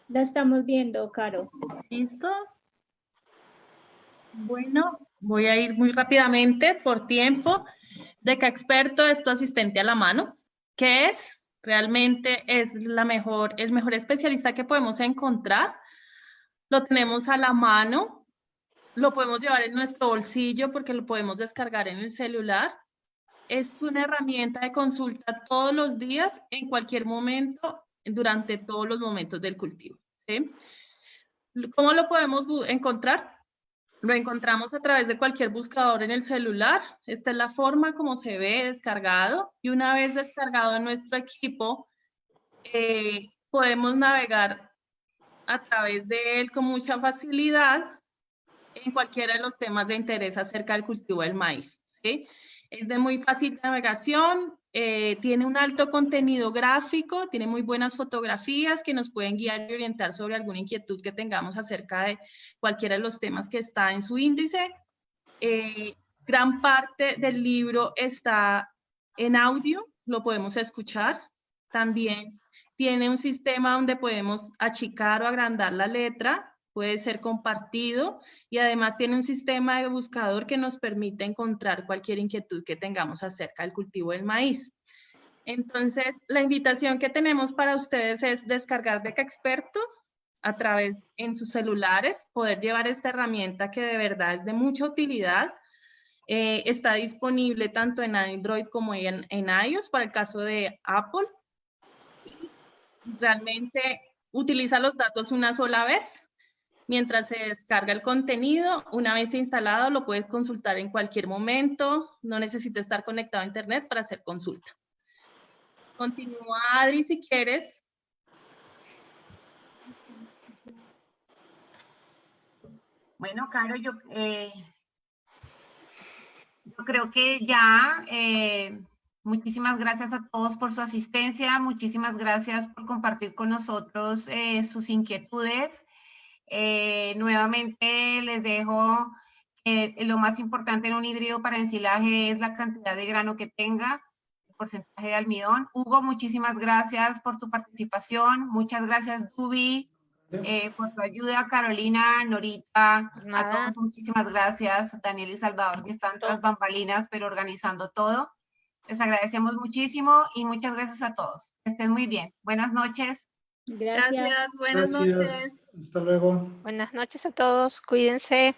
La estamos viendo, Caro. ¿listo? Bueno, voy a ir muy rápidamente por tiempo. De CAExperto es tu asistente a la mano, que es realmente es el mejor especialista que podemos encontrar. Lo tenemos a la mano, lo podemos llevar en nuestro bolsillo porque lo podemos descargar en el celular. Es una herramienta de consulta todos los días, en cualquier momento, durante todos los momentos del cultivo, ¿sí? ¿Cómo lo podemos encontrar? Lo encontramos a través de cualquier buscador en el celular. Esta es la forma como se ve descargado. Y una vez descargado en nuestro equipo, podemos navegar a través de él con mucha facilidad en cualquiera de los temas de interés acerca del cultivo del maíz, ¿sí? Es de muy fácil navegación, tiene un alto contenido gráfico, tiene muy buenas fotografías que nos pueden guiar y orientar sobre alguna inquietud que tengamos acerca de cualquiera de los temas que está en su índice. Gran parte del libro está en audio, lo podemos escuchar. También tiene un sistema donde podemos achicar o agrandar la letra, puede ser compartido y además tiene un sistema de buscador que nos permite encontrar cualquier inquietud que tengamos acerca del cultivo del maíz. Entonces, la invitación que tenemos para ustedes es descargar Beca Experto a través en sus celulares, poder llevar esta herramienta que de verdad es de mucha utilidad. Está disponible tanto en Android como en iOS para el caso de Apple. Y realmente utiliza los datos una sola vez. Mientras se descarga el contenido, una vez instalado, lo puedes consultar en cualquier momento. No necesita estar conectado a internet para hacer consulta. Continúa, Adri, si quieres. Bueno, Caro, yo creo que ya, muchísimas gracias a todos por su asistencia, muchísimas gracias por compartir con nosotros sus inquietudes. Nuevamente les dejo que lo más importante en un híbrido para ensilaje es la cantidad de grano que tenga, el porcentaje de almidón. Hugo, muchísimas gracias por tu participación, muchas gracias, Dubi, por tu ayuda, Carolina, Norita, a todos muchísimas gracias, Daniel y Salvador que están tras bambalinas pero organizando todo. Les agradecemos muchísimo y muchas gracias a todos. Que estén muy bien. Buenas noches. Gracias. Buenas noches. Hasta luego. Buenas noches a todos, cuídense.